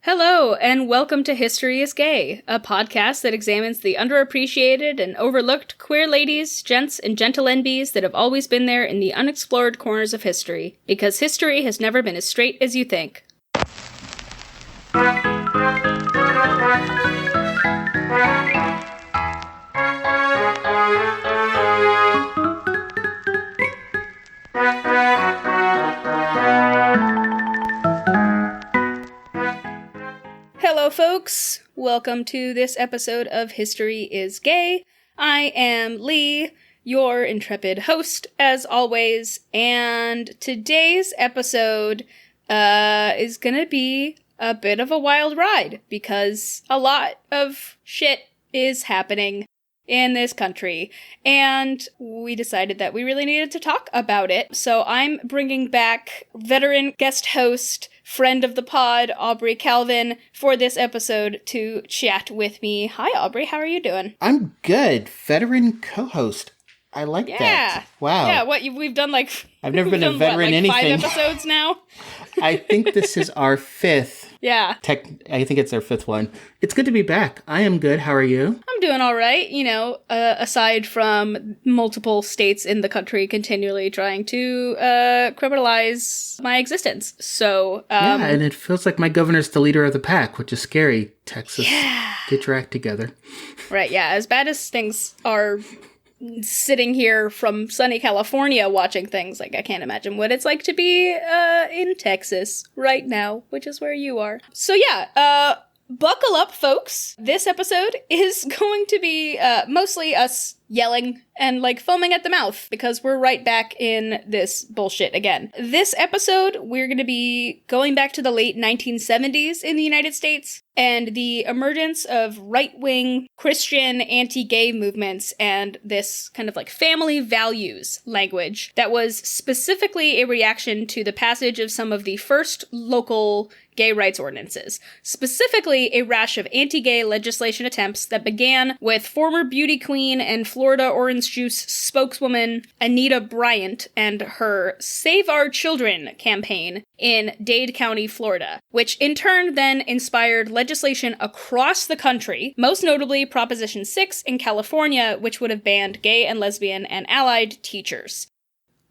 Hello, and welcome to History is Gay, a podcast that examines the underappreciated and overlooked queer ladies, gents, and gentle NBs that have always been there in the unexplored corners of history, because history has never been as straight as you think. Hello, folks. Welcome to this episode of History is Gay. I am Leigh, your intrepid host, as always, and today's episode is gonna be a bit of a wild ride, because a lot of shit is happening in this country, and we decided that we really needed to talk about it. So I'm bringing back veteran guest host, friend of the pod, Aubree Calvin, for this episode to chat with me. Hi, Aubree. How are you doing? I'm good. Veteran co-host. I like that. Wow. Yeah, we've done like... I've never been a veteran anything. 5 episodes now? I think this is our 5th. Yeah. I think it's our 5th one. It's good to be back. I am good. How are you? I'm doing all right. You know, aside from multiple states in the country continually trying to criminalize my existence. So, yeah, and it feels like my governor's the leader of the pack, which is scary. Texas, get your act together. Right, yeah. As bad as things are... sitting here from sunny California watching things, like I can't imagine what it's like to be in Texas right now, which is where you are. So yeah, buckle up, folks. This episode is going to be mostly us yelling and like foaming at the mouth because we're right back in this bullshit again. This episode, we're going to be going back to the late 1970s in the United States and the emergence of right-wing Christian anti-gay movements and this kind of like family values language that was specifically a reaction to the passage of some of the first local gay rights ordinances, specifically a rash of anti-gay legislation attempts that began with former beauty queen and Florida Orange Juice spokeswoman Anita Bryant and her Save Our Children campaign in Dade County, Florida, which in turn then inspired legislation across the country, most notably Proposition 6 in California, which would have banned gay and lesbian and allied teachers.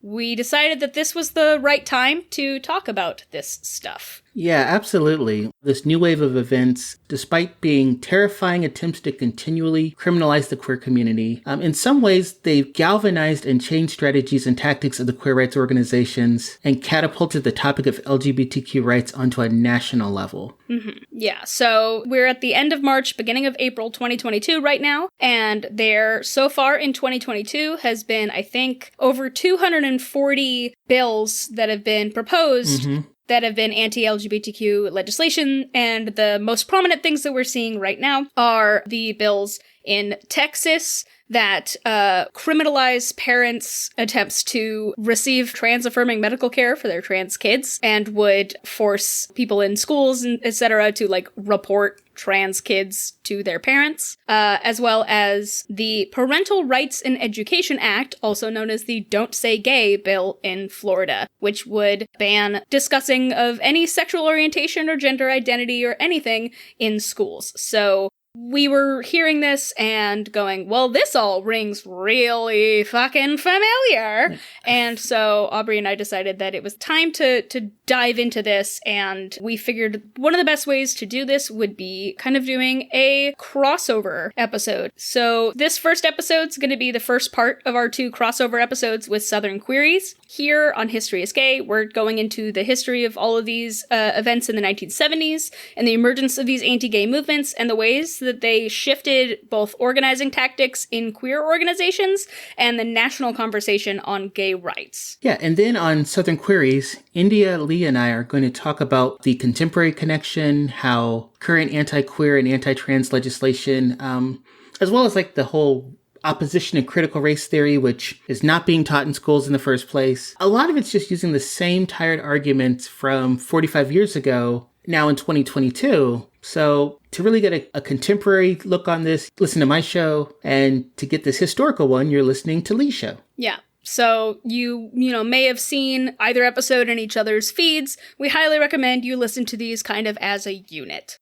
We decided that this was the right time to talk about this stuff. Yeah, absolutely. This new wave of events, despite being terrifying attempts to continually criminalize the queer community, in some ways they've galvanized and changed strategies and tactics of the queer rights organizations and catapulted the topic of LGBTQ rights onto a national level. Mm-hmm. Yeah, so we're at the end of March, beginning of April 2022 right now, and there, so far in 2022, has been, I think, over 240 bills that have been proposed that have been anti-LGBTQ legislation, and the most prominent things that we're seeing right now are the bills in Texas that criminalize parents' attempts to receive trans-affirming medical care for their trans kids and would force people in schools, and etc. to, like, report trans kids to their parents, as well as the Parental Rights in Education Act, also known as the Don't Say Gay bill in Florida, which would ban discussing of any sexual orientation or gender identity or anything in schools. So we were hearing this and going, well, this all rings really fucking familiar. And so Aubree and I decided that it was time to dive into this, and we figured one of the best ways to do this would be kind of doing a crossover episode. So this first episode's going to be the first part of our 2 crossover episodes with Southern Queeries. Here on History is Gay, we're going into the history of all of these events in the 1970s and the emergence of these anti-gay movements and the ways that they shifted both organizing tactics in queer organizations and the national conversation on gay rights. Yeah, and then on Southern Queries, India, Leigh, and I are going to talk about the contemporary connection, how current anti-queer and anti-trans legislation, as well as like the whole opposition and critical race theory, which is not being taught in schools in the first place. A lot of it's just using the same tired arguments from 45 years ago, now in 2022. So to really get a contemporary look on this, listen to my show. And to get this historical one, you're listening to Leigh's show. Yeah. So you may have seen either episode in each other's feeds. We highly recommend you listen to these kind of as a unit.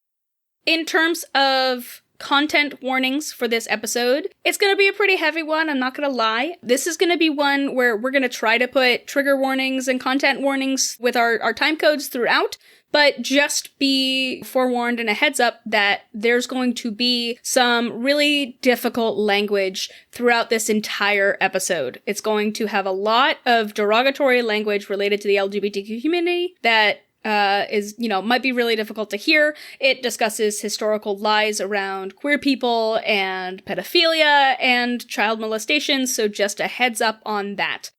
In terms of content warnings for this episode, it's going to be a pretty heavy one, I'm not going to lie. This is going to be one where we're going to try to put trigger warnings and content warnings with our time codes throughout, but just be forewarned and a heads up that there's going to be some really difficult language throughout this entire episode. It's going to have a lot of derogatory language related to the LGBTQ community that might be really difficult to hear. It discusses historical lies around queer people and pedophilia and child molestation, so just a heads up on that.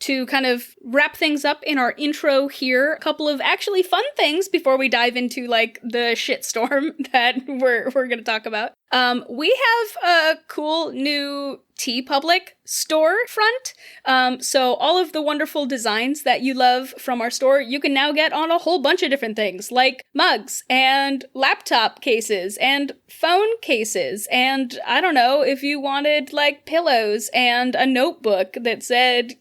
To kind of wrap things up in our intro here, a couple of actually fun things before we dive into, like, the shitstorm that we're going to talk about. We have a cool new TeePublic store front. So all of the wonderful designs that you love from our store, you can now get on a whole bunch of different things, like mugs and laptop cases and phone cases. And I don't know, if you wanted, like, pillows and a notebook that said,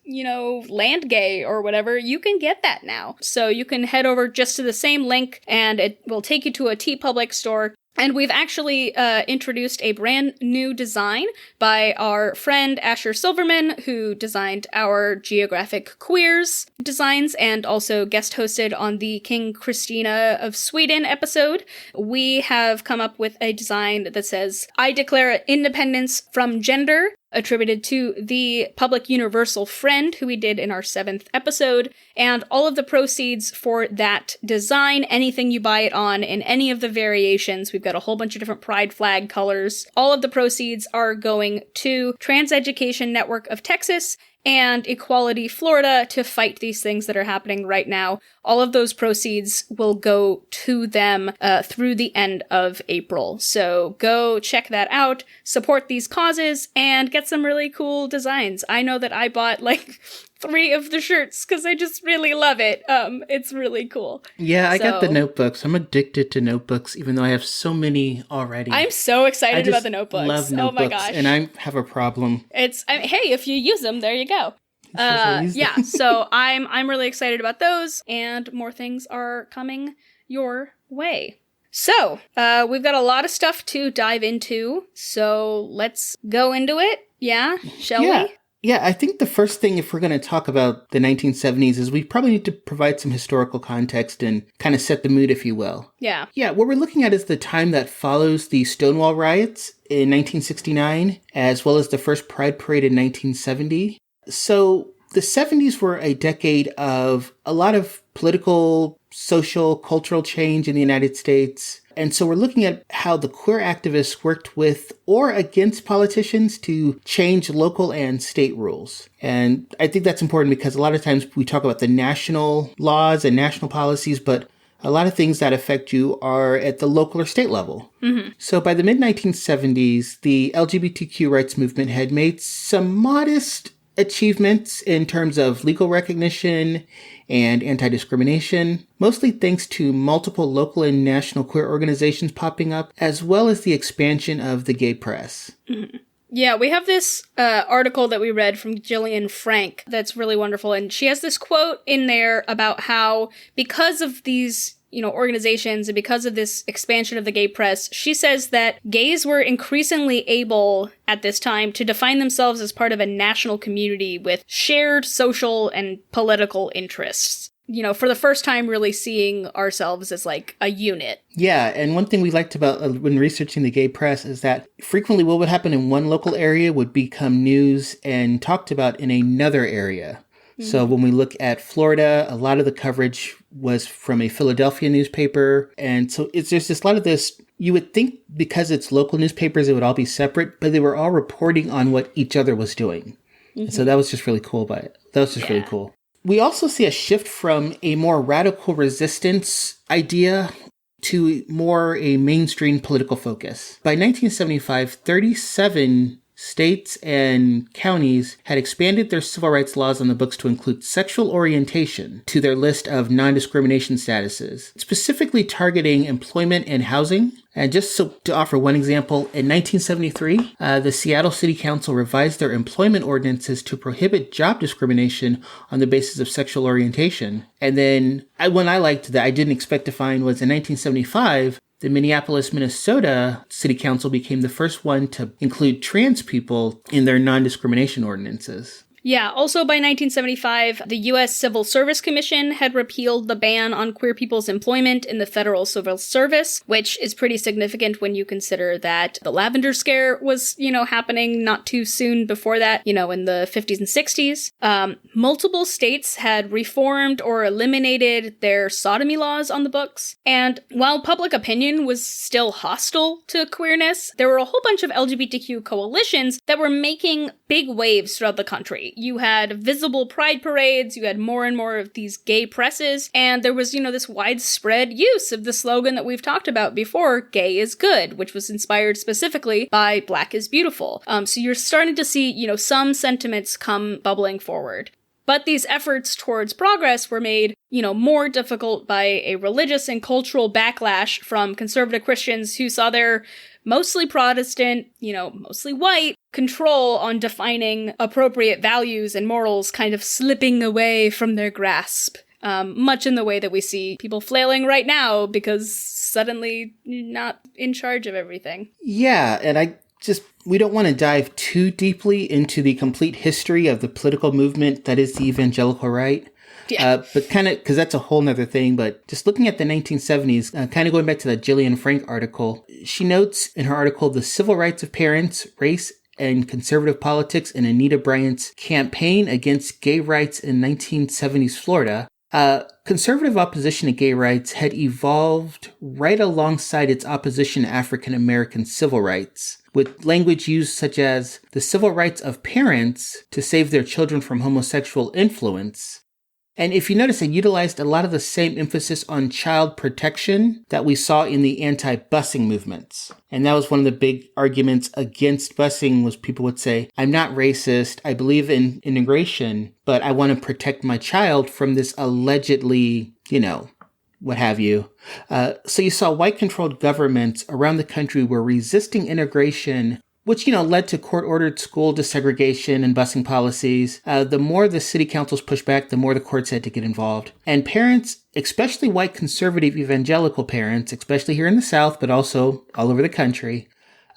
land gay or whatever, you can get that now. So you can head over just to the same link and it will take you to a TeePublic store. And we've actually introduced a brand new design by our friend Asher Silverman, who designed our Geographic Queers designs and also guest hosted on the King Christina of Sweden episode. We have come up with a design that says, "I declare independence from gender," attributed to the public universal friend who we did in our 7th episode, and all of the proceeds for that design, anything you buy it on in any of the variations, we've got a whole bunch of different pride flag colors, all of the proceeds are going to Trans Education Network of Texas and Equality Florida to fight these things that are happening right now. All of those proceeds will go to them through the end of April. So go check that out, support these causes, and get some really cool designs. I know that I bought, like, 3 of the shirts because I just really love it. It's really cool. Yeah, I got the notebooks. I'm addicted to notebooks, even though I have so many already. I'm so excited about the notebooks. I love notebooks. Oh my gosh. And I have a problem. Hey, if you use them, there you go. Yeah, so I'm really excited about those, and more things are coming your way. So, we've got a lot of stuff to dive into, so let's go into it. Yeah? Shall we? Yeah, I think the first thing, if we're going to talk about the 1970s, is we probably need to provide some historical context and kind of set the mood, if you will. Yeah. Yeah, what we're looking at is the time that follows the Stonewall riots in 1969, as well as the first Pride Parade in 1970. So the 70s were a decade of a lot of political, social, cultural change in the United States. And so we're looking at how the queer activists worked with or against politicians to change local and state rules. And I think that's important because a lot of times we talk about the national laws and national policies, but a lot of things that affect you are at the local or state level. Mm-hmm. So by the mid-1970s, the LGBTQ rights movement had made some modest achievements in terms of legal recognition and anti-discrimination, mostly thanks to multiple local and national queer organizations popping up, as well as the expansion of the gay press. Mm-hmm. Yeah, we have this article that we read from Gillian Frank that's really wonderful, and she has this quote in there about how because of these organizations and because of this expansion of the gay press, she says that gays were increasingly able at this time to define themselves as part of a national community with shared social and political interests. For the first time really seeing ourselves as like a unit. Yeah, and one thing we liked about when researching the gay press is that frequently what would happen in one local area would become news and talked about in another area. Mm-hmm. So when we look at Florida, a lot of the coverage was from a Philadelphia newspaper. And so there's just a lot of this. You would think because it's local newspapers, it would all be separate, but they were all reporting on what each other was doing. Mm-hmm. And so that was just really cool about it. That was just really cool. We also see a shift from a more radical resistance idea to more a mainstream political focus. By 1975, 37 states and counties had expanded their civil rights laws on the books to include sexual orientation to their list of non-discrimination statuses, specifically targeting employment and housing. And just so to offer one example, in 1973, the Seattle City Council revised their employment ordinances to prohibit job discrimination on the basis of sexual orientation. And then one I liked that I didn't expect to find was in 1975, the Minneapolis, Minnesota City Council became the first one to include trans people in their non-discrimination ordinances. Yeah, also by 1975, the U.S. Civil Service Commission had repealed the ban on queer people's employment in the federal civil service, which is pretty significant when you consider that the Lavender Scare was, happening not too soon before that, in the 50s and 60s. Multiple states had reformed or eliminated their sodomy laws on the books. And while public opinion was still hostile to queerness, there were a whole bunch of LGBTQ coalitions that were making big waves throughout the country. You had visible pride parades, you had more and more of these gay presses, and there was, this widespread use of the slogan that we've talked about before, gay is good, which was inspired specifically by black is beautiful. So you're starting to see, some sentiments come bubbling forward. But these efforts towards progress were made, more difficult by a religious and cultural backlash from conservative Christians who saw their mostly Protestant, mostly white, control on defining appropriate values and morals kind of slipping away from their grasp. Much in the way that we see people flailing right now because suddenly you're not in charge of everything. Yeah, and we don't want to dive too deeply into the complete history of the political movement that is the evangelical right. Yeah. But kind of, because that's a whole nother thing, but just looking at the 1970s, kind of going back to that Gillian Frank article, she notes in her article, the civil rights of parents, race, and conservative politics in Anita Bryant's campaign against gay rights in 1970s Florida. Conservative opposition to gay rights had evolved right alongside its opposition to African American civil rights, with language used such as the civil rights of parents to save their children from homosexual influence. And if you notice, it utilized a lot of the same emphasis on child protection that we saw in the anti-busing movements. And that was one of the big arguments against busing was people would say, I'm not racist, I believe in integration, but I want to protect my child from this allegedly, what have you. So you saw white-controlled governments around the country were resisting integration, which, led to court-ordered school desegregation and busing policies. The more the city councils pushed back, the more the courts had to get involved. And parents, especially white conservative evangelical parents, especially here in the South, but also all over the country,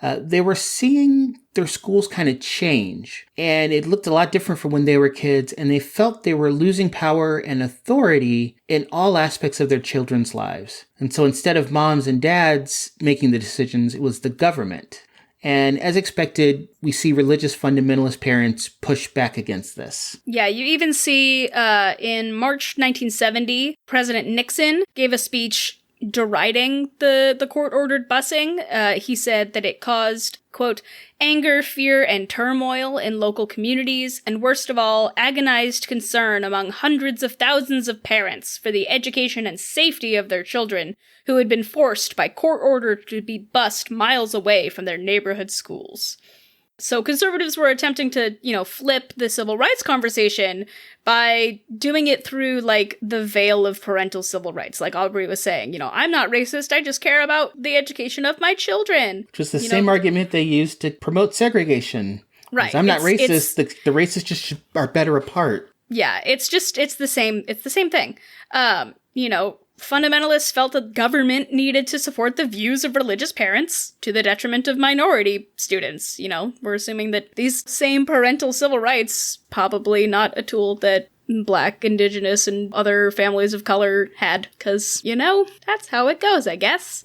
they were seeing their schools kind of change. And it looked a lot different from when they were kids, and they felt they were losing power and authority in all aspects of their children's lives. And so instead of moms and dads making the decisions, it was the government. And as expected, we see religious fundamentalist parents push back against this. Yeah, you even see in March 1970, President Nixon gave a speech deriding the court-ordered busing. He said that it caused, quote, anger, fear, and turmoil in local communities, and worst of all, agonized concern among hundreds of thousands of parents for the education and safety of their children who had been forced by court order to be bused miles away from their neighborhood schools. So conservatives were attempting to, flip the civil rights conversation by doing it through, the veil of parental civil rights. Like Aubree was saying, I'm not racist, I just care about the education of my children. Which was the same argument they used to promote segregation. Right. I'm not racist, the races just are better apart. Yeah, it's the same thing. Fundamentalists felt that government needed to support the views of religious parents to the detriment of minority students. We're assuming that these same parental civil rights, probably not a tool that Black, Indigenous, and other families of color had, because, that's how it goes, I guess.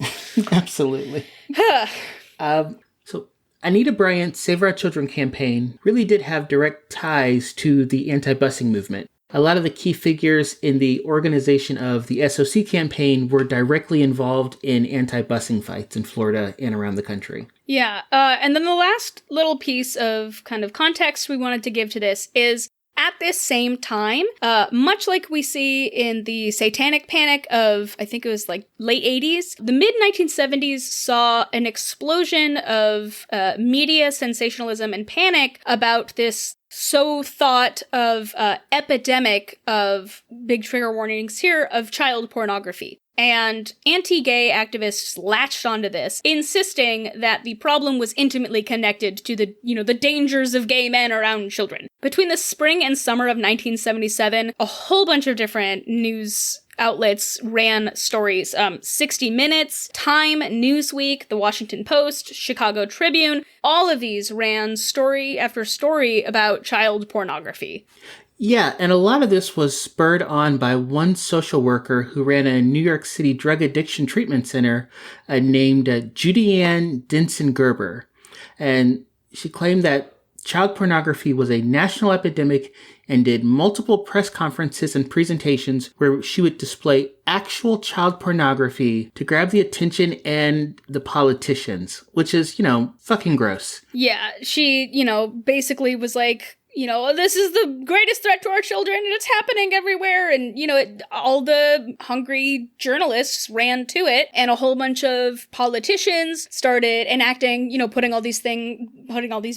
Absolutely. So Anita Bryant's Save Our Children campaign really did have direct ties to the anti-busing movement. A lot of the key figures in the organization of the SOC campaign were directly involved in anti-busing fights in Florida and around the country. Yeah, and then the last little piece of kind of context we wanted to give to this is at this same time, much like we see in the satanic panic of, I think it was like late 80s, the mid-1970s saw an explosion of media sensationalism and panic about this so thought of epidemic of, big trigger warnings here, of child pornography. And anti-gay activists latched onto this, insisting that the problem was intimately connected to the dangers of gay men around children. Between the spring and summer of 1977, a whole bunch of different news outlets ran stories. 60 Minutes, Time, Newsweek, The Washington Post, Chicago Tribune, all of these ran story after story about child pornography. Yeah, and a lot of this was spurred on by one social worker who ran a New York City drug addiction treatment center named Judy-Ann Dinson-Gerber. And she claimed that child pornography was a national epidemic and did multiple press conferences and presentations where she would display actual child pornography to grab the attention and the politicians, which is, fucking gross. Yeah, she, basically was like, this is the greatest threat to our children, and it's happening everywhere. And, all the hungry journalists ran to it, and a whole bunch of politicians started enacting, putting all these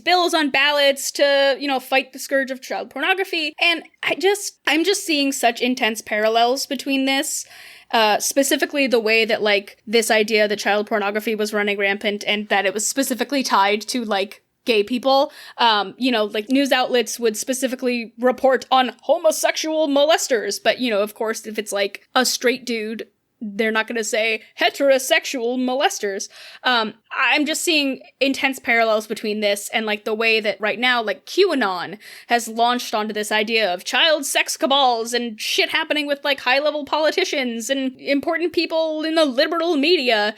bills on ballots to, fight the scourge of child pornography. And I'm just seeing such intense parallels between this. Specifically the way that, this idea that child pornography was running rampant and that it was specifically tied to, gay people, news outlets would specifically report on homosexual molesters. But, of course, if it's a straight dude, they're not going to say heterosexual molesters. I'm just seeing intense parallels between this and the way that right now, QAnon has launched onto this idea of child sex cabals and shit happening with high level politicians and important people in the liberal media.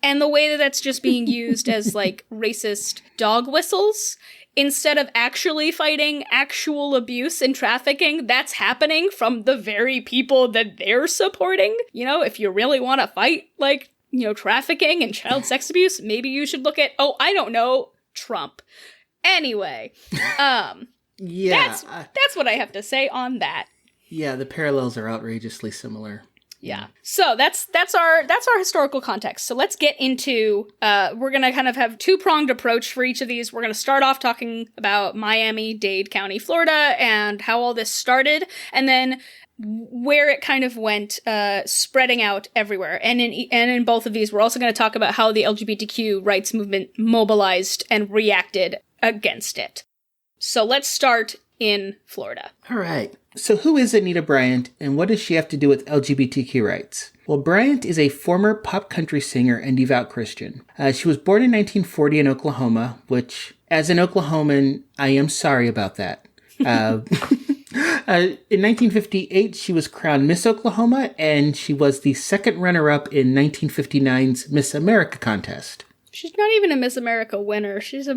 And the way that that's just being used as, racist dog whistles, instead of actually fighting actual abuse and trafficking that's happening from the very people that they're supporting. If you really want to fight, trafficking and child sex abuse, maybe you should look at, Trump. Anyway, yeah, that's what I have to say on that. Yeah, the parallels are outrageously similar. Yeah. So that's our historical context. So let's get into, we're going to kind of have two-pronged approach for each of these. We're going to start off talking about Miami-Dade County, Florida, and how all this started, and then where it kind of went, spreading out everywhere. And in both of these, we're also going to talk about how the LGBTQ rights movement mobilized and reacted against it. So let's start in Florida. All right. So who is Anita Bryant, and what does she have to do with LGBTQ rights? Well, Bryant is a former pop country singer and devout Christian. She was born in 1940 in Oklahoma, which, as an Oklahoman, I am sorry about that. In 1958, she was crowned Miss Oklahoma, and she was the second runner-up in 1959's Miss America contest. She's not even a Miss America winner. She's a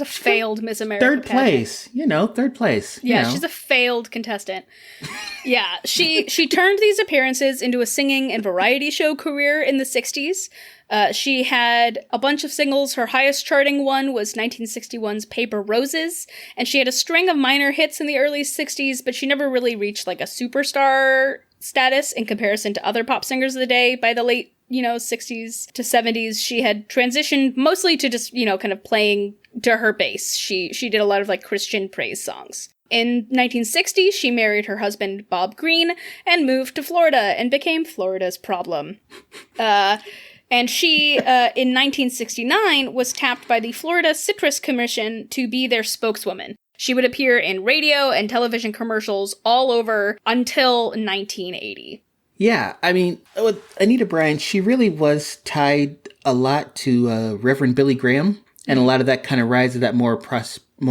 failed Miss America. Third place. Third place. She's a failed contestant. Yeah, she turned these appearances into a singing and variety show career in the 60s. She had a bunch of singles. Her highest charting one was 1961's Paper Roses, and she had a string of minor hits in the early 60s, but she never really reached a superstar status in comparison to other pop singers of the day. By the late 60s to 70s, she had transitioned mostly to just, kind of playing to her bass. She did a lot of Christian praise songs. In 1960, she married her husband, Bob Green, and moved to Florida and became Florida's problem. And she, in 1969, was tapped by the Florida Citrus Commission to be their spokeswoman. She would appear in radio and television commercials all over until 1980. Yeah, I mean, with Anita Bryant, she really was tied a lot to Reverend Billy Graham, and a lot of that kind of rise of that more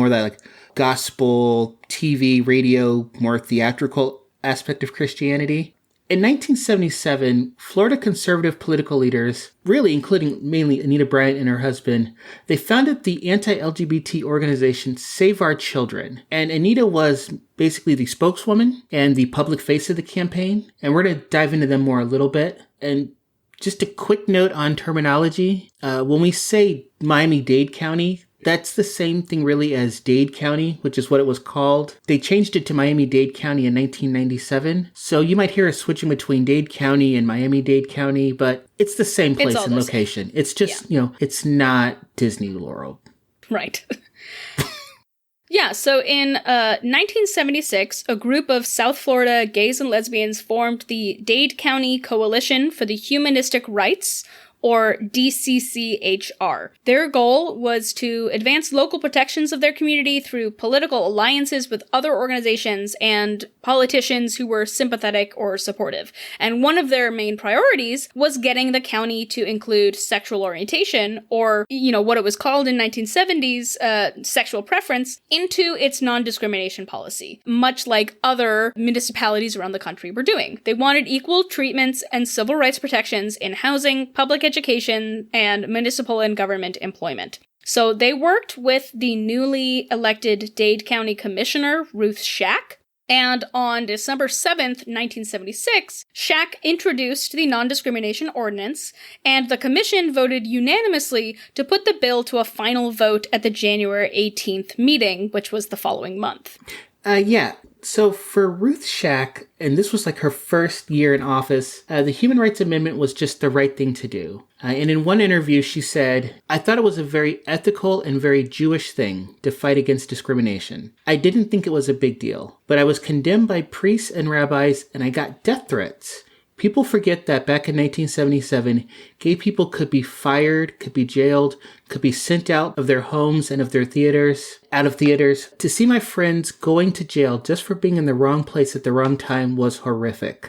that gospel, TV, radio, more theatrical aspect of Christianity. In 1977, Florida conservative political leaders, really including mainly Anita Bryant and her husband, they founded the anti-LGBT organization Save Our Children. And Anita was basically the spokeswoman and the public face of the campaign. And we're going to dive into them more a little bit. And just a quick note on terminology. When we say Miami-Dade County, That's the same thing really as Dade County, which is what it was called. They changed it to Miami-Dade County in 1997. So you might hear us switching between Dade County and Miami-Dade County, but it's the same place and location. It's just, it's not Disney World. Right. Yeah, so in 1976, a group of South Florida gays and lesbians formed the Dade County Coalition for the Humanistic Rights, or DCCHR. Their goal was to advance local protections of their community through political alliances with other organizations and politicians who were sympathetic or supportive. And one of their main priorities was getting the county to include sexual orientation, or, what it was called in 1970s, sexual preference, into its non-discrimination policy, much like other municipalities around the country were doing. They wanted equal treatments and civil rights protections in housing, public education, and municipal and government employment. So they worked with the newly elected Dade County Commissioner, Ruth Shack, and on December 7th, 1976, Shack introduced the non-discrimination ordinance, and the commission voted unanimously to put the bill to a final vote at the January 18th meeting, which was the following month. So for Ruth Shack, and this was like her first year in office, the Human Rights Amendment was just the right thing to do. And in one interview, she said, "I thought it was a very ethical and very Jewish thing to fight against discrimination. I didn't think it was a big deal, but I was condemned by priests and rabbis, and I got death threats. People forget that back in 1977, gay people could be fired, could be jailed, could be sent out of their homes and of their theaters. To see my friends going to jail just for being in the wrong place at the wrong time was horrific.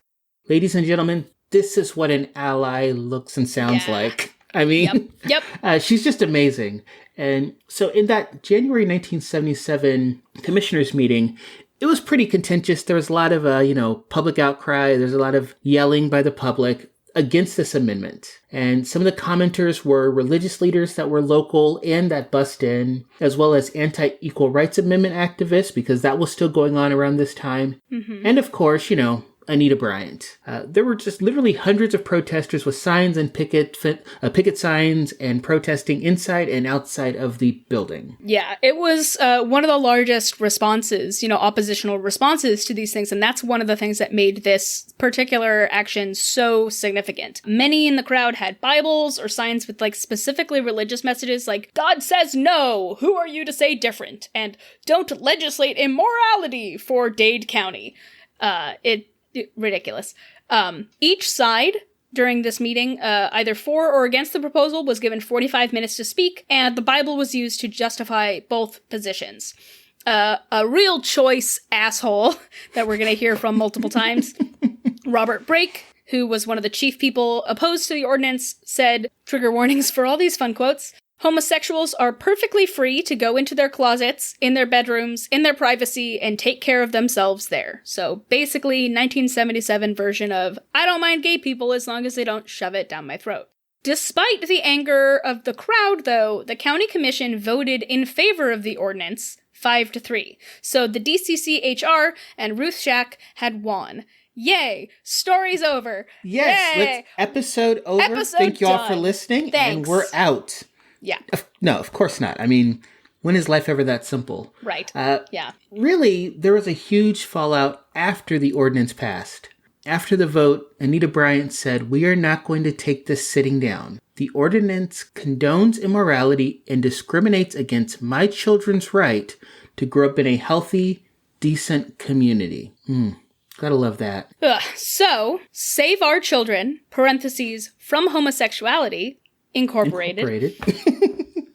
Ladies and gentlemen, this is what an ally looks and sounds like. I mean, Yep. She's just amazing. And so in that January 1977 commissioners meeting, it was pretty contentious. There was a lot of, public outcry. There's a lot of yelling by the public against this amendment. And some of the commenters were religious leaders that were local and that bussed in, as well as anti-Equal Rights Amendment activists, because that was still going on around this time. Mm-hmm. And of course, Anita Bryant. There were just literally hundreds of protesters with signs and picket signs and protesting inside and outside of the building. Yeah, it was one of the largest responses, oppositional responses to these things. And that's one of the things that made this particular action so significant. Many in the crowd had Bibles or signs with specifically religious messages like, "God says no, who are you to say different?" and "Don't legislate immorality for Dade County." Ridiculous. Each side during this meeting, either for or against the proposal, was given 45 minutes to speak, and the Bible was used to justify both positions. A real choice asshole that we're going to hear from multiple times, Robert Brake, who was one of the chief people opposed to the ordinance, said, trigger warnings for all these fun quotes, "Homosexuals are perfectly free to go into their closets, in their bedrooms, in their privacy, and take care of themselves there." So basically, 1977 version of, I don't mind gay people as long as they don't shove it down my throat. Despite the anger of the crowd, though, the county commission voted in favor of the ordinance, 5-3. So the DCCHR and Ruth Shack had won. Yay! Story's over. Yes, Yay! Episode over. Thank you all for listening, Thanks. And we're out. Yeah. No, of course not. I mean, when is life ever that simple? Right. Yeah. Really, there was a huge fallout after the ordinance passed. After the vote, Anita Bryant said, "We are not going to take this sitting down. The ordinance condones immorality and discriminates against my children's right to grow up in a healthy, decent community." Gotta love that. So, Save Our Children, parentheses, from Homosexuality, Incorporated.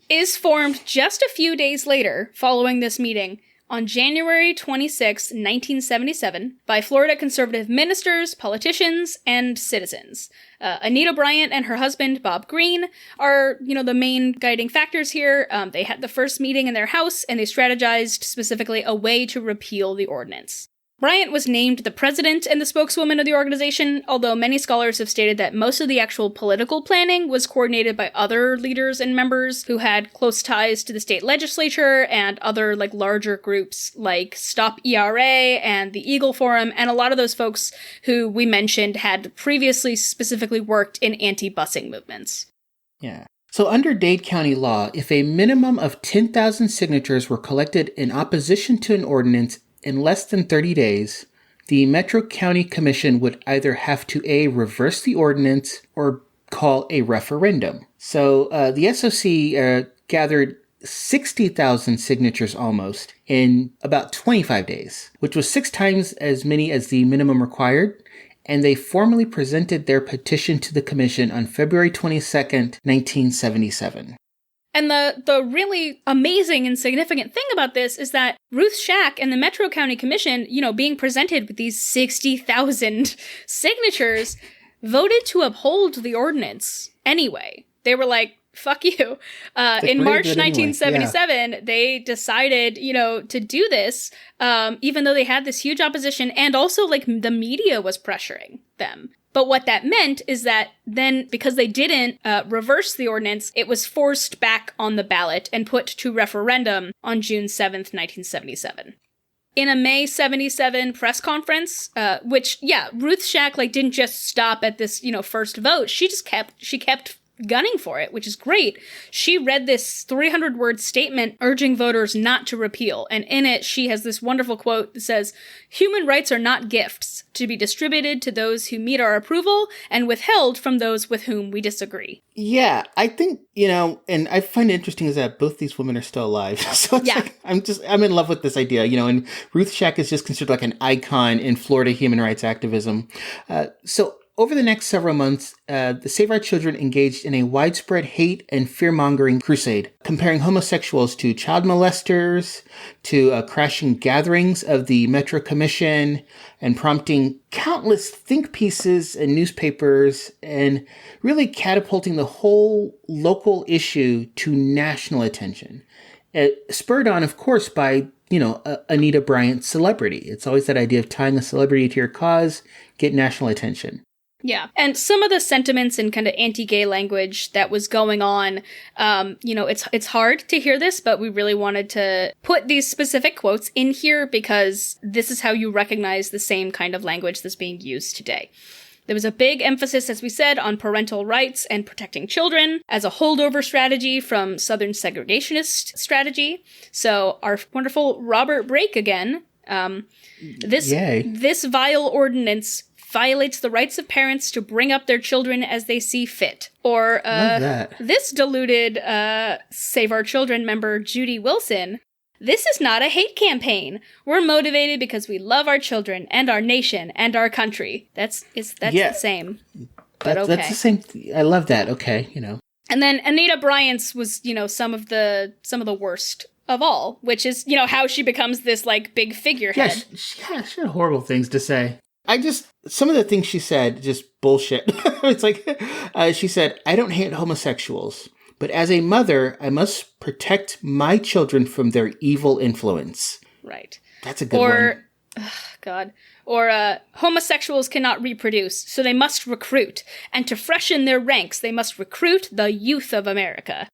is formed just a few days later following this meeting on January 26, 1977, by Florida conservative ministers, politicians, and citizens. Anita Bryant and her husband, Bob Green, are, the main guiding factors here. They had the first meeting in their house, and they strategized specifically a way to repeal the ordinance. Bryant was named the president and the spokeswoman of the organization, although many scholars have stated that most of the actual political planning was coordinated by other leaders and members who had close ties to the state legislature and other larger groups like Stop ERA and the Eagle Forum, and a lot of those folks who we mentioned had previously specifically worked in anti-busing movements. Yeah. So under Dade County law, if a minimum of 10,000 signatures were collected in opposition to an ordinance in less than 30 days, the Metro County Commission would either have to A, reverse the ordinance or call a referendum. So the SOC gathered 60,000 signatures almost in about 25 days, which was 6 times as many as the minimum required. And they formally presented their petition to the commission on February 22nd, 1977. And the really amazing and significant thing about this is that Ruth Shack and the Metro County Commission, being presented with these 60,000 signatures, voted to uphold the ordinance anyway. They were like, fuck you. In March 1977, they decided, to do this, even though they had this huge opposition, and also, the media was pressuring them. But what that meant is that then, because they didn't reverse the ordinance, it was forced back on the ballot and put to referendum on June 7th, 1977. In a May 77 press conference, which, Ruth Shack, didn't just stop at this, first vote. She kept gunning for it, which is great. She read this 300-word statement urging voters not to repeal, and in it, she has this wonderful quote that says, "Human rights are not gifts to be distributed to those who meet our approval and withheld from those with whom we disagree." Yeah, I think, and I find it interesting is that both these women are still alive. So it's I'm in love with this idea, and Ruth Shack is just considered an icon in Florida human rights activism. So over the next several months, the Save Our Children engaged in a widespread hate and fear-mongering crusade, comparing homosexuals to child molesters, to crashing gatherings of the Metro Commission, and prompting countless think pieces and newspapers, and really catapulting the whole local issue to national attention. Spurred on, of course, by, Anita Bryant's celebrity. It's always that idea of tying a celebrity to your cause, get national attention. Yeah. And some of the sentiments and kind of anti-gay language that was going on, it's hard to hear this, but we really wanted to put these specific quotes in here because this is how you recognize the same kind of language that's being used today. There was a big emphasis, as we said, on parental rights and protecting children as a holdover strategy from Southern segregationist strategy. So our wonderful Robert Brake again, this vile ordinance violates the rights of parents to bring up their children as they see fit. Or this deluded Save Our Children member Judy Wilson, "This is not a hate campaign. We're motivated because we love our children and our nation and our country." That's the same. But okay. That's the same. I love that. Okay, And then Anita Bryant's was, some of the worst of all, which is, how she becomes this big figurehead. Yeah, she had horrible things to say. Some of the things she said, just bullshit. It's she said, "I don't hate homosexuals, but as a mother, I must protect my children from their evil influence." Right. That's a good one. God. Or, homosexuals cannot reproduce, so they must recruit. And to freshen their ranks, they must recruit the youth of America.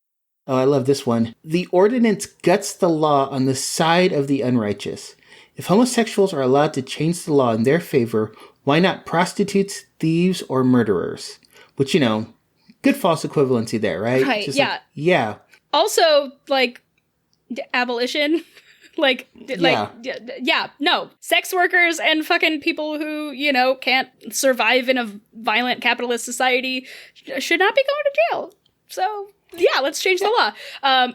Oh, I love this one. "The ordinance guts the law on the side of the unrighteous. If homosexuals are allowed to change the law in their favor, why not prostitutes, thieves, or murderers?" Which, good false equivalency there, right? Right, Just yeah. Also, abolition. No. Sex workers and fucking people who, can't survive in a violent capitalist society should not be going to jail. So, yeah, let's change the law.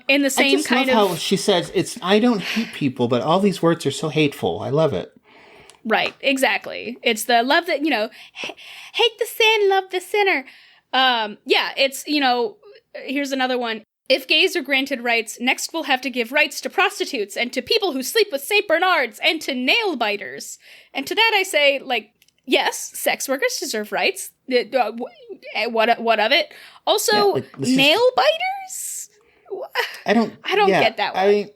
In the same kind of... how she says, I don't hate people, but all these words are so hateful. I love it. Right, exactly. It's the love that, hate the sin, love the sinner. It's, here's another one. "If gays are granted rights, next we'll have to give rights to prostitutes and to people who sleep with St. Bernards and to nail biters." And to that I say, yes, sex workers deserve rights. What of it? Also, nail biters? I don't get that one.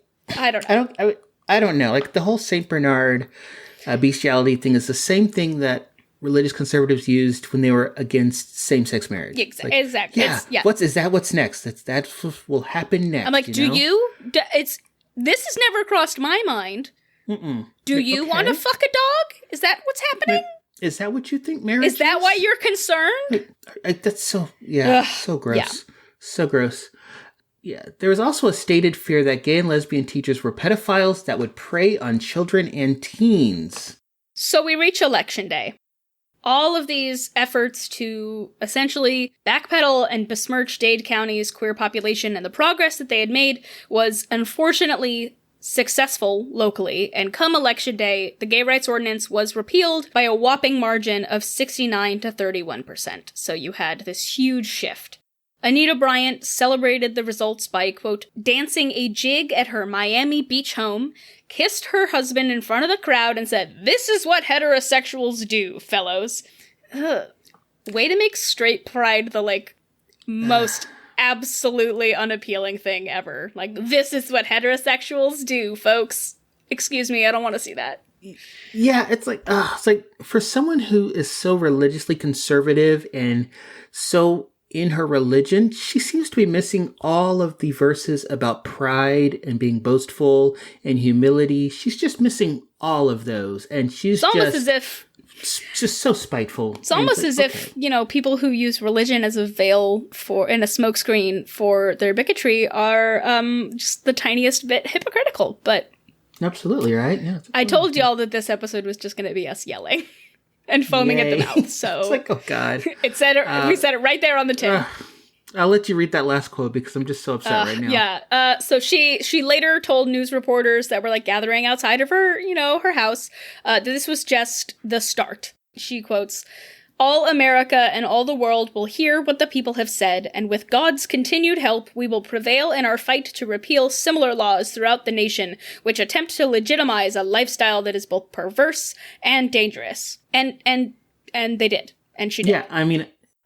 I don't know. The whole St. Bernard bestiality thing is the same thing that religious conservatives used when they were against same-sex marriage. Exactly. Yeah. What's next? That's what will happen next. I'm like, this has never crossed my mind. Mm-mm. Do you want to fuck a dog? Is that what's happening? Is that what you think marriage is? Is that why you're concerned? That's so, so gross. Yeah. So gross. Yeah, there was also a stated fear that gay and lesbian teachers were pedophiles that would prey on children and teens. So we reach Election Day. All of these efforts to essentially backpedal and besmirch Dade County's queer population and the progress that they had made was unfortunately successful locally, and come Election Day, the gay rights ordinance was repealed by a whopping margin of 69 to 31%. So you had this huge shift. Anita Bryant celebrated the results by, quote, dancing a jig at her Miami Beach home, kissed her husband in front of the crowd, and said, "This is what heterosexuals do, fellows." Ugh. Way to make straight pride the, most absolutely unappealing thing ever. This is what heterosexuals do, folks. Excuse me, I don't want to see that. Yeah, it's like for someone who is so religiously conservative and so in her religion, she seems to be missing all of the verses about pride and being boastful and humility. She's just missing all of those. And she's just so spiteful. It's almost as if, people who use religion as a veil and a smokescreen for their bigotry are just the tiniest bit hypocritical. But absolutely, right? Yeah. I told y'all that this episode was just going to be us yelling and foaming at the mouth. So it's like, oh God. We said it right there on the tin. I'll let you read that last quote because I'm just so upset right now. Yeah. So she later told news reporters that were gathering outside of her, her house, that this was just the start. She quotes, "All America and all the world will hear what the people have said, and with God's continued help, we will prevail in our fight to repeal similar laws throughout the nation, which attempt to legitimize a lifestyle that is both perverse and dangerous." And they did. And she did.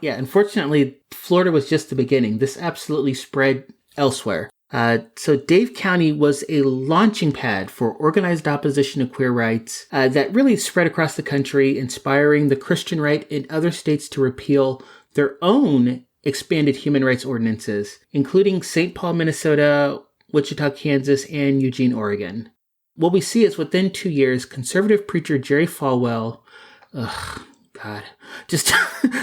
Yeah, unfortunately, Florida was just the beginning. This absolutely spread elsewhere. So Dade County was a launching pad for organized opposition to queer rights that really spread across the country, inspiring the Christian right in other states to repeal their own expanded human rights ordinances, including St. Paul, Minnesota, Wichita, Kansas, and Eugene, Oregon. What we see is within 2 years, conservative preacher Jerry Falwell, just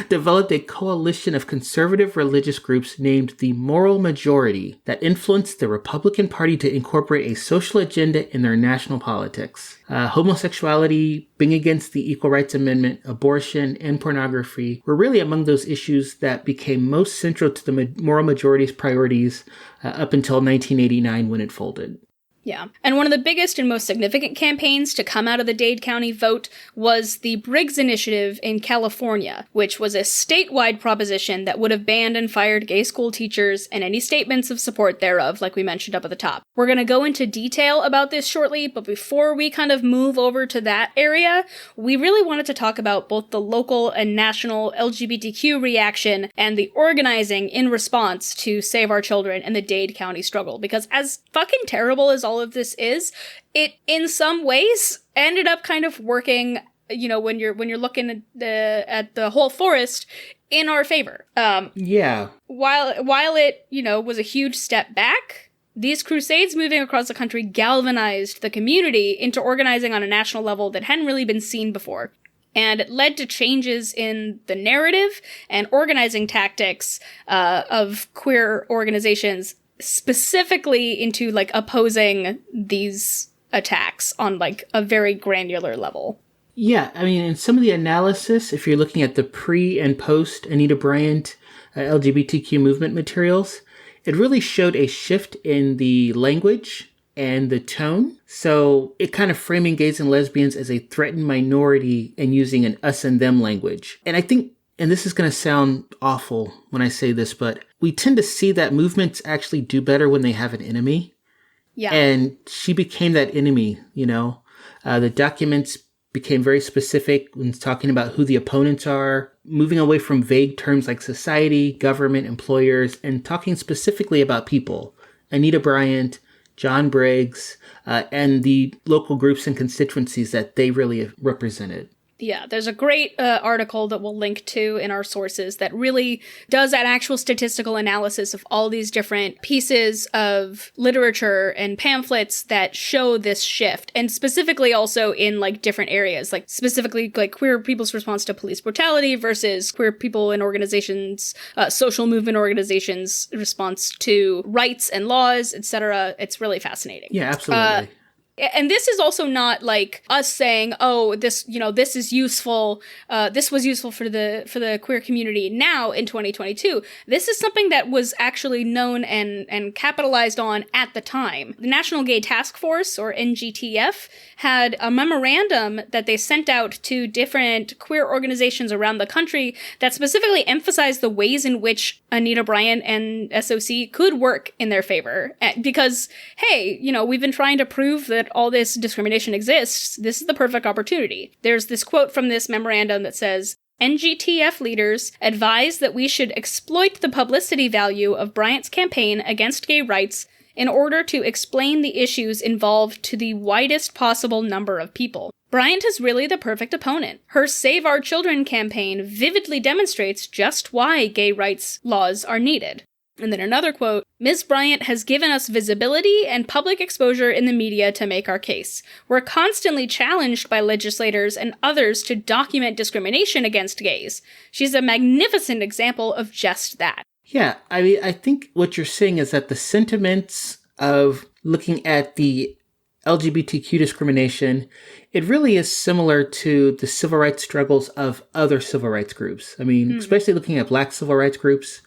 developed a coalition of conservative religious groups named the Moral Majority that influenced the Republican Party to incorporate a social agenda in their national politics. Homosexuality, being against the Equal Rights Amendment, abortion, and pornography were really among those issues that became most central to the Moral Majority's priorities up until 1989 when it folded. Yeah. And one of the biggest and most significant campaigns to come out of the Dade County vote was the Briggs Initiative in California, which was a statewide proposition that would have banned and fired gay school teachers and any statements of support thereof, like we mentioned up at the top. We're going to go into detail about this shortly, but before we kind of move over to that area, we really wanted to talk about both the local and national LGBTQ reaction and the organizing in response to Save Our Children and the Dade County struggle, because as fucking terrible as all of this is, it in some ways ended up kind of working, when you're looking at the whole forest, in our favor. While it, was a huge step back, these crusades moving across the country galvanized the community into organizing on a national level that hadn't really been seen before. And it led to changes in the narrative and organizing tactics of queer organizations, specifically into opposing these attacks on a very granular level. Yeah, in some of the analysis, if you're looking at the pre and post Anita Bryant LGBTQ movement materials, it really showed a shift in the language and the tone. So it kind of framing gays and lesbians as a threatened minority and using an us and them language. And I think, and this is going to sound awful when I say this, but we tend to see that movements actually do better when they have an enemy. Yeah. And she became that enemy, The documents became very specific when talking about who the opponents are, moving away from vague terms like society, government, employers, and talking specifically about people. Anita Bryant, John Briggs, and the local groups and constituencies that they really represented. Yeah, there's a great article that we'll link to in our sources that really does an actual statistical analysis of all these different pieces of literature and pamphlets that show this shift, and specifically also in like different areas, like specifically like queer people's response to police brutality versus queer people in organizations, social movement organizations' response to rights and laws, etc. It's really fascinating. Yeah, absolutely. And this is also not like us saying, oh, this is useful. This was useful for the queer community now in 2022. This is something that was actually known and capitalized on at the time. The National Gay Task Force, or NGTF, had a memorandum that they sent out to different queer organizations around the country that specifically emphasized the ways in which Anita Bryant and SOC could work in their favor. Because, hey, we've been trying to prove that all this discrimination exists. This is the perfect opportunity. There's this quote from this memorandum that says, NGTF leaders advise that we should exploit the publicity value of Bryant's campaign against gay rights in order to explain the issues involved to the widest possible number of people. Bryant is really the perfect opponent. Her Save Our Children campaign vividly demonstrates just why gay rights laws are needed. And then another quote, Ms. Bryant has given us visibility and public exposure in the media to make our case. We're constantly challenged by legislators and others to document discrimination against gays. She's a magnificent example of just that. Yeah, I mean, I think what you're saying is that the sentiments of looking at the LGBTQ discrimination, it really is similar to the civil rights struggles of other civil rights groups. I mean, especially looking at Black civil rights groups.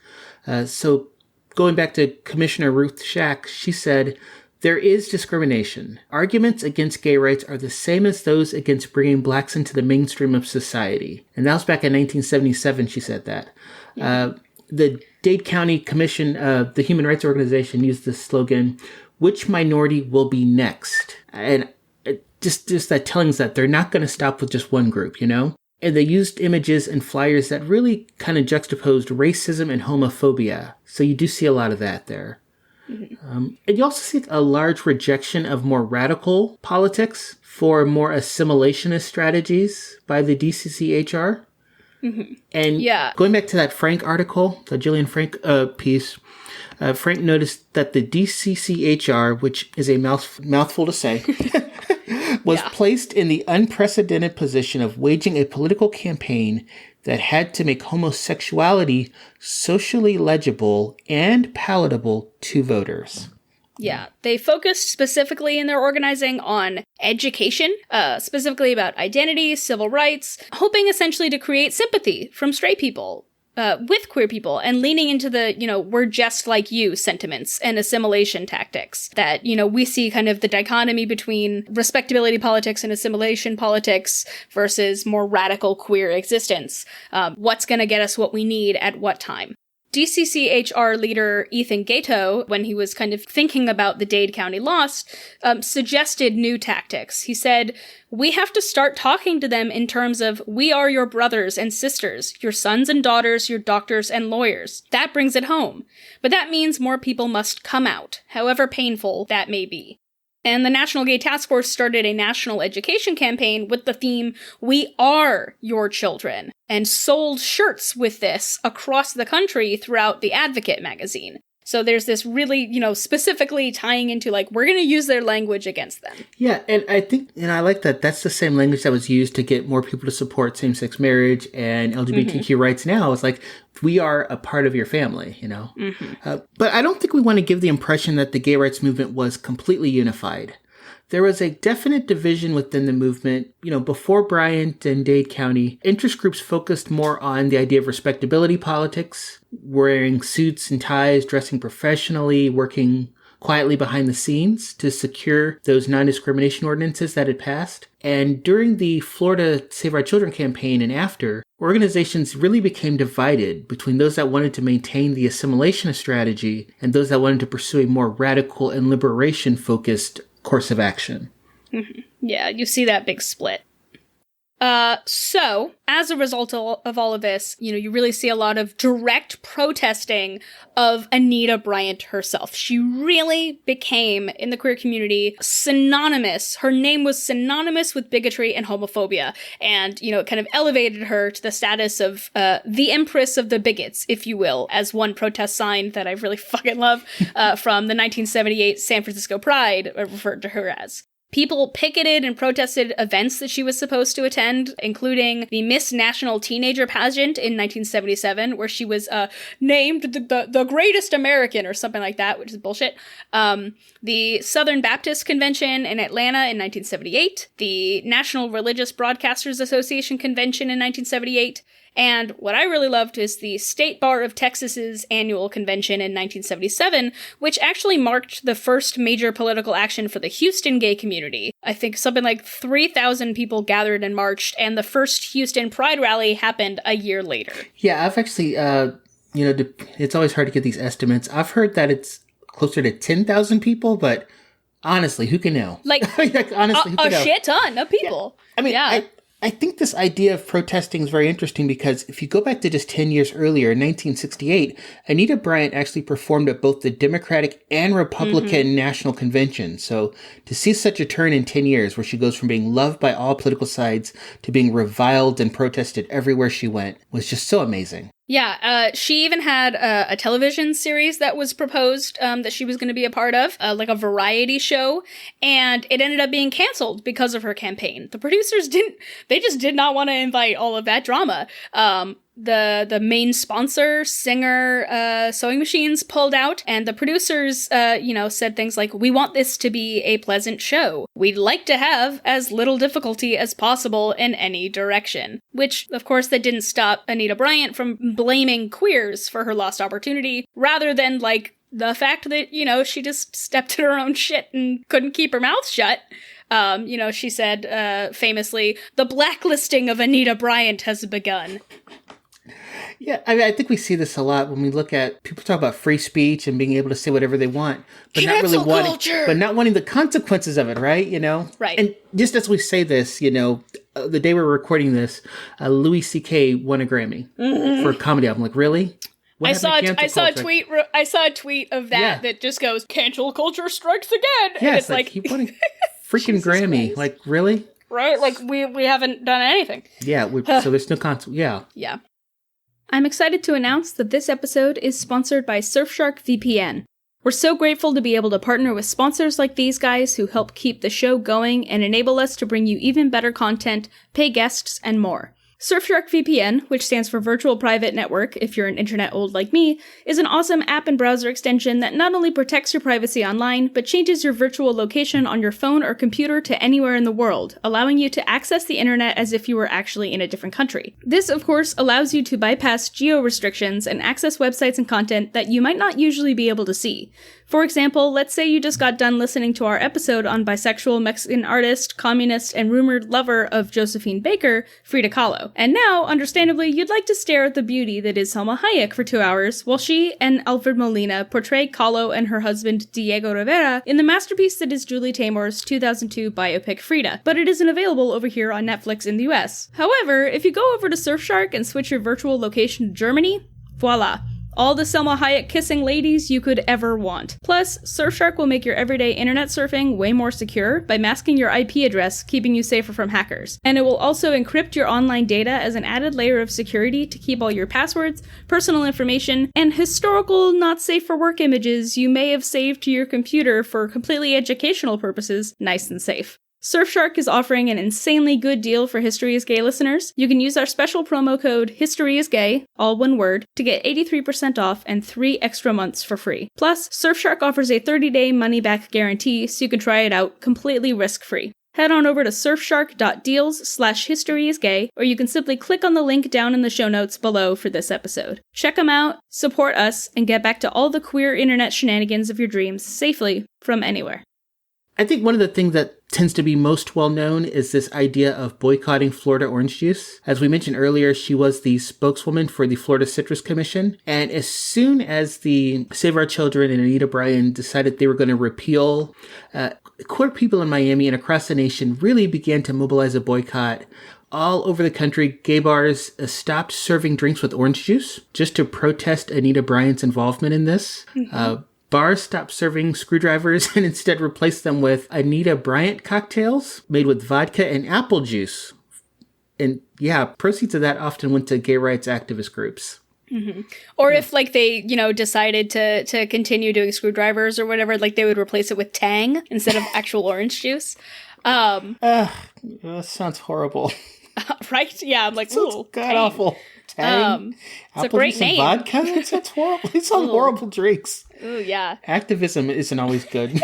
So going back to Commissioner Ruth Shack, she said, there is discrimination. Arguments against gay rights are the same as those against bringing Blacks into the mainstream of society. And that was back in 1977, she said that. The Dade County Commission, the Human Rights Organization, used the slogan, which minority will be next? And just that telling us that they're not going to stop with just one group, And they used images and flyers that really kind of juxtaposed racism and homophobia. So you do see a lot of that there. And you also see a large rejection of more radical politics for more assimilationist strategies by the DCCHR. And going back to that Frank article, the Gillian Frank piece, Frank noticed that the DCCHR, which is a mouthful to say, was placed in the unprecedented position of waging a political campaign that had to make homosexuality socially legible and palatable to voters. Yeah, they focused specifically in their organizing on education, specifically about identity, civil rights, hoping essentially to create sympathy from straight people with queer people, and leaning into the, we're just like you sentiments and assimilation tactics that, we see kind of the dichotomy between respectability politics and assimilation politics versus more radical queer existence. What's going to get us what we need at what time? DCCHR leader Ethan Gato, when he was kind of thinking about the Dade County loss, suggested new tactics. He said, we have to start talking to them in terms of, we are your brothers and sisters, your sons and daughters, your doctors and lawyers. That brings it home. But that means more people must come out, however painful that may be. And the National Gay Task Force started a national education campaign with the theme, we are your children, and sold shirts with this across the country throughout the Advocate magazine. So there's this really, specifically tying into we're going to use their language against them. Yeah, and I think, I like that that's the same language that was used to get more people to support same-sex marriage and LGBTQ rights now. It's like, we are a part of your family, But I don't think we want to give the impression that the gay rights movement was completely unified. There was a definite division within the movement. Before Bryant and Dade County, interest groups focused more on the idea of respectability politics, wearing suits and ties, dressing professionally, working quietly behind the scenes to secure those non-discrimination ordinances that had passed. And during the Florida Save Our Children campaign and after, organizations really became divided between those that wanted to maintain the assimilationist strategy and those that wanted to pursue a more radical and liberation-focused course of action. Yeah, you see that big split. So, as a result of all of this, you really see a lot of direct protesting of Anita Bryant herself. She really became, in the queer community, synonymous. Her name was synonymous with bigotry and homophobia. And, it kind of elevated her to the status of the Empress of the Bigots, if you will, as one protest sign that I really fucking love from the 1978 San Francisco Pride referred to her as. People picketed and protested events that she was supposed to attend, including the Miss National Teenager pageant in 1977, where she was named the greatest American or something like that, which is bullshit. The Southern Baptist Convention in Atlanta in 1978, the National Religious Broadcasters Association Convention in 1978, and what I really loved is the State Bar of Texas's annual convention in 1977, which actually marked the first major political action for the Houston gay community. I think something like 3,000 people gathered and marched, and the first Houston Pride rally happened a year later. Yeah, I've actually, it's always hard to get these estimates. I've heard that it's closer to 10,000 people, but honestly, who can know? Honestly, a shit ton of people. Yeah. I think this idea of protesting is very interesting because if you go back to just 10 years earlier, in 1968, Anita Bryant actually performed at both the Democratic and Republican National Convention. So to see such a turn in 10 years where she goes from being loved by all political sides to being reviled and protested everywhere she went was just so amazing. Yeah, she even had a television series that was proposed that she was going to be a part of, like a variety show, and it ended up being canceled because of her campaign. The producers did not want to invite all of that drama. The main sponsor, Singer Sewing Machines, pulled out, and the producers, said things like, "We want this to be a pleasant show. We'd like to have as little difficulty as possible in any direction." Which, of course, that didn't stop Anita Bryant from blaming queers for her lost opportunity, rather than, the fact that, she just stepped in her own shit and couldn't keep her mouth shut. She said, famously, "The blacklisting of Anita Bryant has begun." Yeah, I think we see this a lot when we look at people talk about free speech and being able to say whatever they want, but not wanting the consequences of it, right? Right. And just as we say this, the day we're recording this, Louis C.K. won a Grammy for a comedy album. Like, really? I saw a tweet of that that just goes, "Cancel culture strikes again." Yeah, and it's like he won a freaking Grammy. Christ. Like, really? Right? Like, we haven't done anything. Yeah, so there's no consequence. Yeah. Yeah. I'm excited to announce that this episode is sponsored by Surfshark VPN. We're so grateful to be able to partner with sponsors like these guys who help keep the show going and enable us to bring you even better content, pay guests, and more. Surfshark VPN, which stands for Virtual Private Network if you're an internet old like me, is an awesome app and browser extension that not only protects your privacy online, but changes your virtual location on your phone or computer to anywhere in the world, allowing you to access the internet as if you were actually in a different country. This, of course, allows you to bypass geo-restrictions and access websites and content that you might not usually be able to see. For example, let's say you just got done listening to our episode on bisexual Mexican artist, communist, and rumored lover of Josephine Baker, Frida Kahlo. And now, understandably, you'd like to stare at the beauty that is Salma Hayek for 2 hours, while she and Alfred Molina portray Kahlo and her husband Diego Rivera in the masterpiece that is Julie Taymor's 2002 biopic Frida, but it isn't available over here on Netflix in the US. However, if you go over to Surfshark and switch your virtual location to Germany, voila! All the Selma Hayek kissing ladies you could ever want. Plus, Surfshark will make your everyday internet surfing way more secure by masking your IP address, keeping you safer from hackers. And it will also encrypt your online data as an added layer of security to keep all your passwords, personal information, and historical not safe for work images you may have saved to your computer for completely educational purposes nice and safe. Surfshark is offering an insanely good deal for History is Gay listeners. You can use our special promo code HistoryIsGay, all one word, to get 83% off and 3 extra months for free. Plus, Surfshark offers a 30-day money-back guarantee, so you can try it out completely risk-free. Head on over to surfshark.deals/historyisgay, or you can simply click on the link down in the show notes below for this episode. Check them out, support us, and get back to all the queer internet shenanigans of your dreams safely from anywhere. I think one of the things that tends to be most well known is this idea of boycotting Florida orange juice. As we mentioned earlier, she was the spokeswoman for the Florida Citrus Commission. And as soon as the Save Our Children and Anita Bryant decided they were going to repeal, queer people in Miami and across the nation really began to mobilize a boycott all over the country, gay bars stopped serving drinks with orange juice just to protest Anita Bryant's involvement in this. Bars stopped serving screwdrivers and instead replaced them with Anita Bryant cocktails made with vodka and apple juice. And yeah, proceeds of that often went to gay rights activist groups. Or if like they, decided to continue doing screwdrivers or whatever, like they would replace it with Tang instead of actual orange juice. That sounds horrible. Right? Yeah, I'm like, ooh, god awful. Tang. It's a great name. Vodka? That's horrible. These are horrible drinks. Ooh, yeah. Activism isn't always good.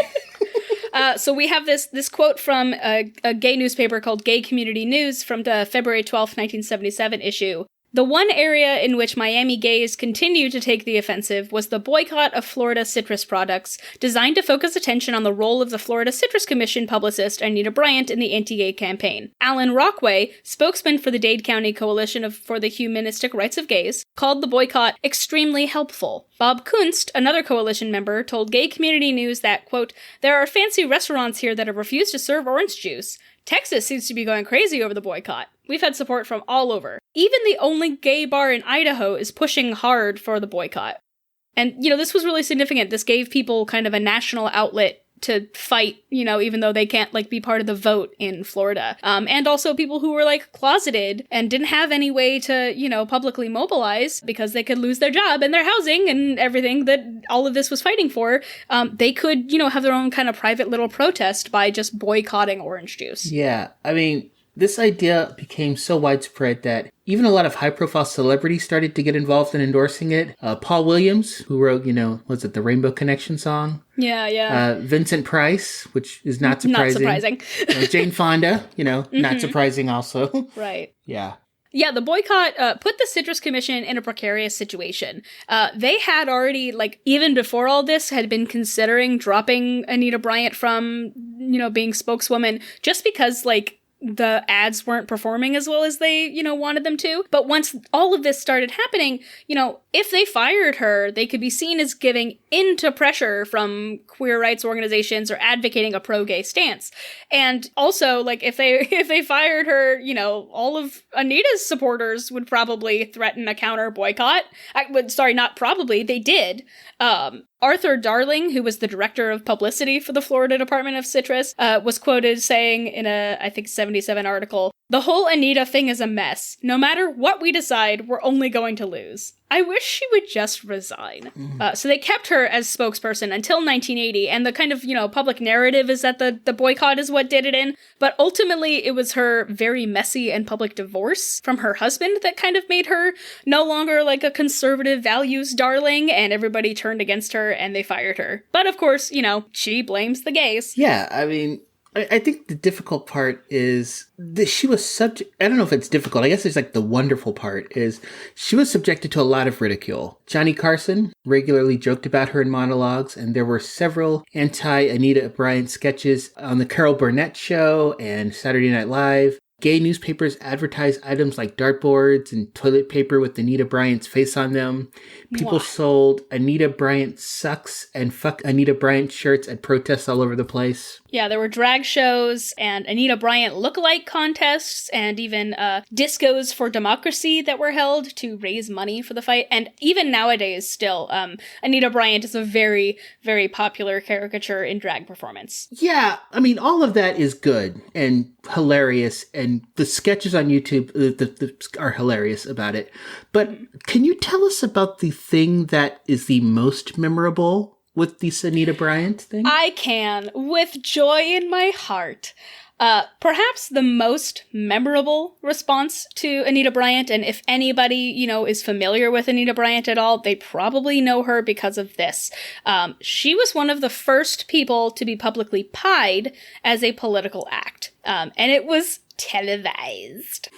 So we have this quote from a gay newspaper called Gay Community News from the February 12th, 1977 issue. The one area in which Miami gays continued to take the offensive was the boycott of Florida citrus products, designed to focus attention on the role of the Florida Citrus Commission publicist Anita Bryant in the anti-gay campaign. Alan Rockway, spokesman for the Dade County Coalition for the Humanistic Rights of Gays, called the boycott extremely helpful. Bob Kunst, another coalition member, told Gay Community News that, quote, "There are fancy restaurants here that have refused to serve orange juice. Texas seems to be going crazy over the boycott. We've had support from all over. Even the only gay bar in Idaho is pushing hard for the boycott." And, this was really significant. This gave people kind of a national outlet to fight, even though they can't, be part of the vote in Florida. And also people who were, closeted and didn't have any way to, publicly mobilize because they could lose their job and their housing and everything that all of this was fighting for. They could, have their own kind of private little protest by just boycotting orange juice. Yeah, I mean, this idea became so widespread that even a lot of high-profile celebrities started to get involved in endorsing it. Paul Williams, who wrote, was it the Rainbow Connection song? Yeah. Vincent Price, which is not surprising. Not surprising. Jane Fonda, not surprising also. Right. Yeah. Yeah, the boycott put the Citrus Commission in a precarious situation. They had already, even before all this, had been considering dropping Anita Bryant from, being spokeswoman just because, the ads weren't performing as well as they, wanted them to. But once all of this started happening, if they fired her, they could be seen as giving into pressure from queer rights organizations or advocating a pro-gay stance. And also, if they fired her, all of Anita's supporters would probably threaten a counter boycott. Not probably, they did. Arthur Darling, who was the director of publicity for the Florida Department of Citrus, was quoted saying in a, I think, 77 article, "The whole Anita thing is a mess. No matter what we decide, we're only going to lose. I wish she would just resign." So they kept her as spokesperson until 1980, and the kind of, public narrative is that the boycott is what did it in, but ultimately it was her very messy and public divorce from her husband that kind of made her no longer a conservative values darling, and everybody turned against her and they fired her. But of course, she blames the gays. Yeah, I mean, I think the difficult part is that she was I don't know if it's difficult. I guess it's the wonderful part is she was subjected to a lot of ridicule. Johnny Carson regularly joked about her in monologues, and there were several anti-Anita Bryant sketches on the Carol Burnett Show and Saturday Night Live. Gay newspapers advertised items like dartboards and toilet paper with Anita Bryant's face on them. People sold Anita Bryant sucks and fuck Anita Bryant shirts at protests all over the place. Yeah, there were drag shows and Anita Bryant lookalike contests and even discos for democracy that were held to raise money for the fight. And even nowadays still, Anita Bryant is a very, very popular caricature in drag performance. Yeah, I mean, all of that is good and hilarious, and the sketches on YouTube are hilarious about it. But can you tell us about the thing that is the most memorable with this Anita Bryant thing? I can, with joy in my heart. Perhaps the most memorable response to Anita Bryant, and if anybody, is familiar with Anita Bryant at all, they probably know her because of this. She was one of the first people to be publicly pied as a political act, and it was televised.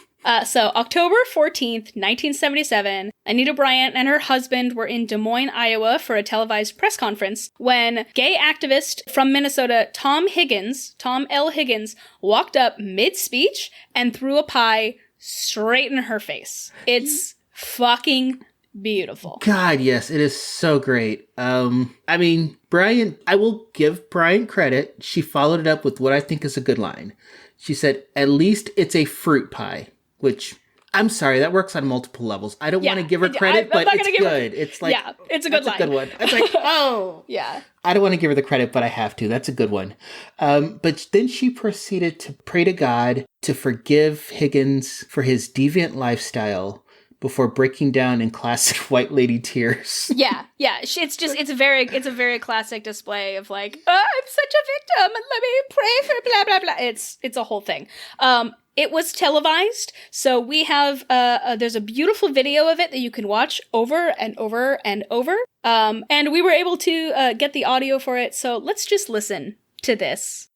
So October 14th, 1977, Anita Bryant and her husband were in Des Moines, Iowa for a televised press conference when gay activist from Minnesota, Tom L. Higgins, walked up mid-speech and threw a pie straight in her face. It's fucking beautiful. God, yes, it is so great. I mean, Bryant, I will give Bryant credit. She followed it up with what I think is a good line. She said, "At least it's a fruit pie." which I'm sorry, that works on multiple levels. I don't want to give her credit, but it's good. It's like, yeah, it's a good line. It's a good one. It's like, oh, yeah. I don't want to give her the credit, but I have to. That's a good one. But then she proceeded to pray to God to forgive Higgins for his deviant lifestyle before breaking down in classic white lady tears. Yeah. It's a very classic display of like, oh, I'm such a victim. Let me pray for blah blah blah. It's a whole thing. It was televised, so we have there's a beautiful video of it that you can watch over and over and over. And we were able to get the audio for it, so let's just listen to this.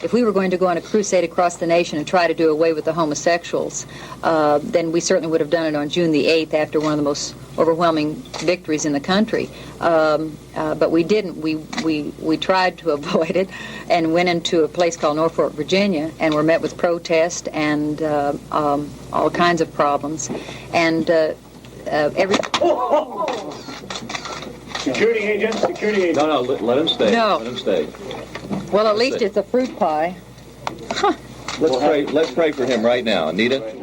If we were going to go on a crusade across the nation and try to do away with the homosexuals, then we certainly would have done it on June the 8th after one of the most overwhelming victories in the country. But we didn't. We tried to avoid it and went into a place called Norfolk, Virginia, and were met with protest and all kinds of problems. And every... Security agent. No, let him stay. No. Let him stay. Well, at least it's a fruit pie. Let's pray for him right now, Anita.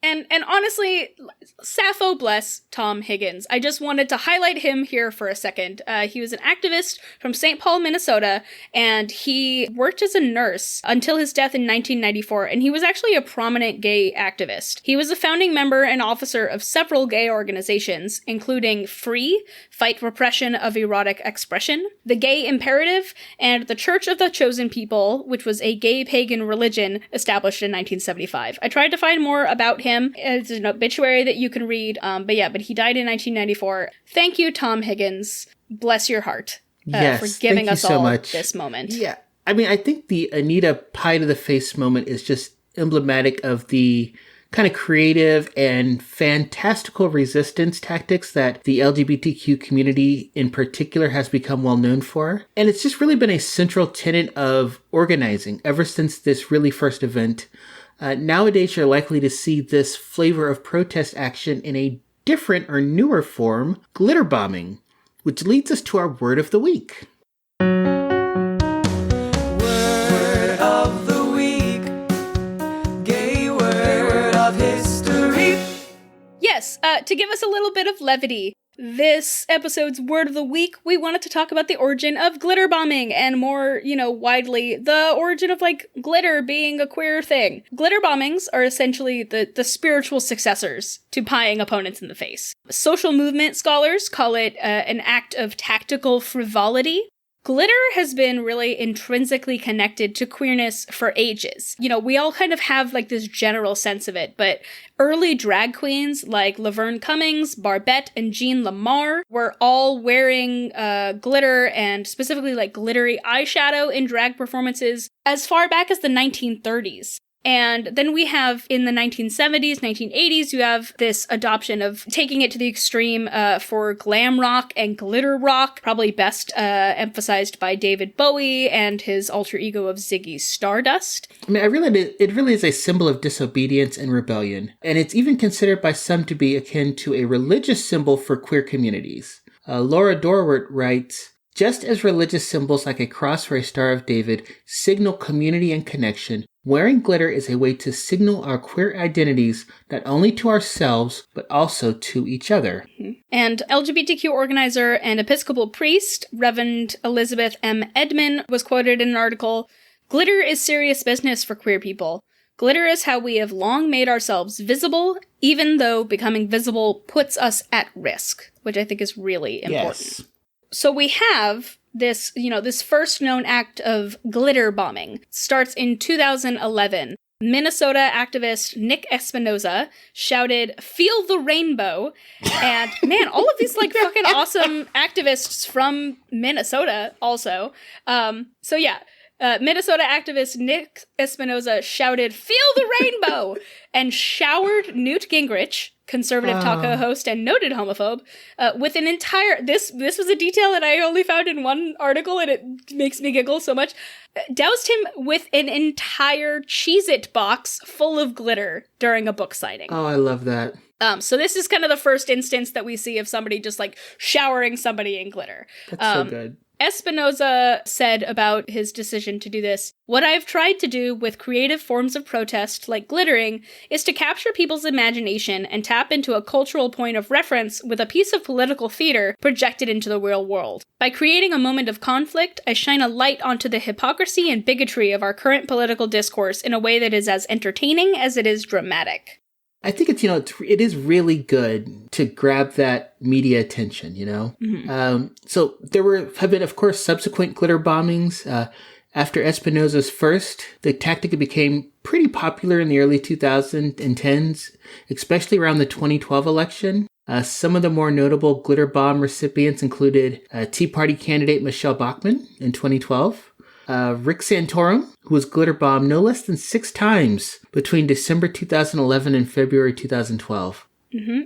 And honestly, Sappho bless Tom Higgins. I just wanted to highlight him here for a second. He was an activist from St. Paul, Minnesota, and he worked as a nurse until his death in 1994, and he was actually a prominent gay activist. He was a founding member and officer of several gay organizations, including Free, Fight Repression of Erotic Expression, The Gay Imperative, and the Church of the Chosen People, which was a gay pagan religion established in 1975. I tried to find more about him. It's an obituary that you can read, but he died in 1994. Thank you, Tom Higgins. Bless your heart for giving us all this moment. Yeah, I mean, I think the Anita pie to the face moment is just emblematic of the kind of creative and fantastical resistance tactics that the LGBTQ community in particular has become well known for. And it's just really been a central tenet of organizing ever since this really first event. Nowadays, you're likely to see this flavor of protest action in a different or newer form, glitterbombing, which leads us to our word of the week. Word of the week, gay word of history. Yes, to give us a little bit of levity, this episode's word of the week, we wanted to talk about the origin of glitter bombing and more, widely, the origin of, glitter being a queer thing. Glitter bombings are essentially the spiritual successors to pieing opponents in the face. Social movement scholars call it an act of tactical frivolity. Glitter has been really intrinsically connected to queerness for ages. We all kind of have this general sense of it, but early drag queens like Laverne Cummings, Barbette, and Jean Lamar were all wearing glitter and specifically glittery eyeshadow in drag performances as far back as the 1930s. And then we have, in the 1970s, 1980s, you have this adoption of taking it to the extreme for glam rock and glitter rock, probably best emphasized by David Bowie and his alter ego of Ziggy Stardust. I mean, it really is a symbol of disobedience and rebellion, and it's even considered by some to be akin to a religious symbol for queer communities. Laura Dorwart writes, just as religious symbols like a cross or a Star of David signal community and connection, wearing glitter is a way to signal our queer identities not only to ourselves, but also to each other. And LGBTQ organizer and Episcopal priest, Reverend Elizabeth M. Edman, was quoted in an article, "Glitter is serious business for queer people. Glitter is how we have long made ourselves visible, even though becoming visible puts us at risk," which I think is really important. Yes. So we have this, this first known act of glitter bombing. Starts in 2011. Minnesota activist Nick Espinoza shouted, "Feel the rainbow." And man, all of these fucking awesome activists from Minnesota also. Minnesota activist Nick Espinoza shouted, "Feel the rainbow," and showered Newt Gingrich, conservative talk show host and noted homophobe, with an entire, this was a detail that I only found in one article and it makes me giggle so much, doused him with an entire Cheez-It box full of glitter during a book signing. Oh, I love that. So this is kind of the first instance that we see of somebody just showering somebody in glitter. That's so good. Espinosa said about his decision to do this, "What I've tried to do with creative forms of protest, like glittering, is to capture people's imagination and tap into a cultural point of reference with a piece of political theater projected into the real world. By creating a moment of conflict, I shine a light onto the hypocrisy and bigotry of our current political discourse in a way that is as entertaining as it is dramatic." I think it's, it is really good to grab that media attention, So there have been, of course, subsequent glitter bombings. After Espinosa's first, the tactic became pretty popular in the early 2010s, especially around the 2012 election. Some of the more notable glitter bomb recipients included Tea Party candidate Michelle Bachmann in 2012, Rick Santorum, who was glitter bombed no less than 6 times between December 2011 and February 2012.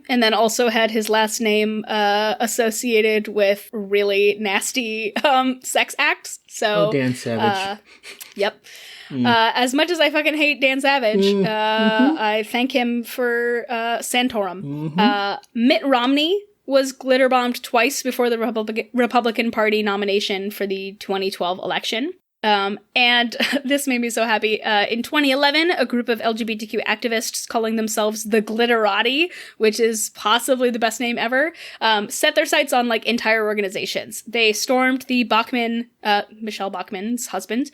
And then also had his last name associated with really nasty sex acts. So, Dan Savage. Yep. As much as I fucking hate Dan Savage, I thank him for Santorum. Mitt Romney was glitter bombed twice before the Republican Party nomination for the 2012 election. And this made me so happy. In 2011, a group of LGBTQ activists calling themselves the Glitterati, which is possibly the best name ever, set their sights on entire organizations. They stormed the Michelle Bachmann's husband,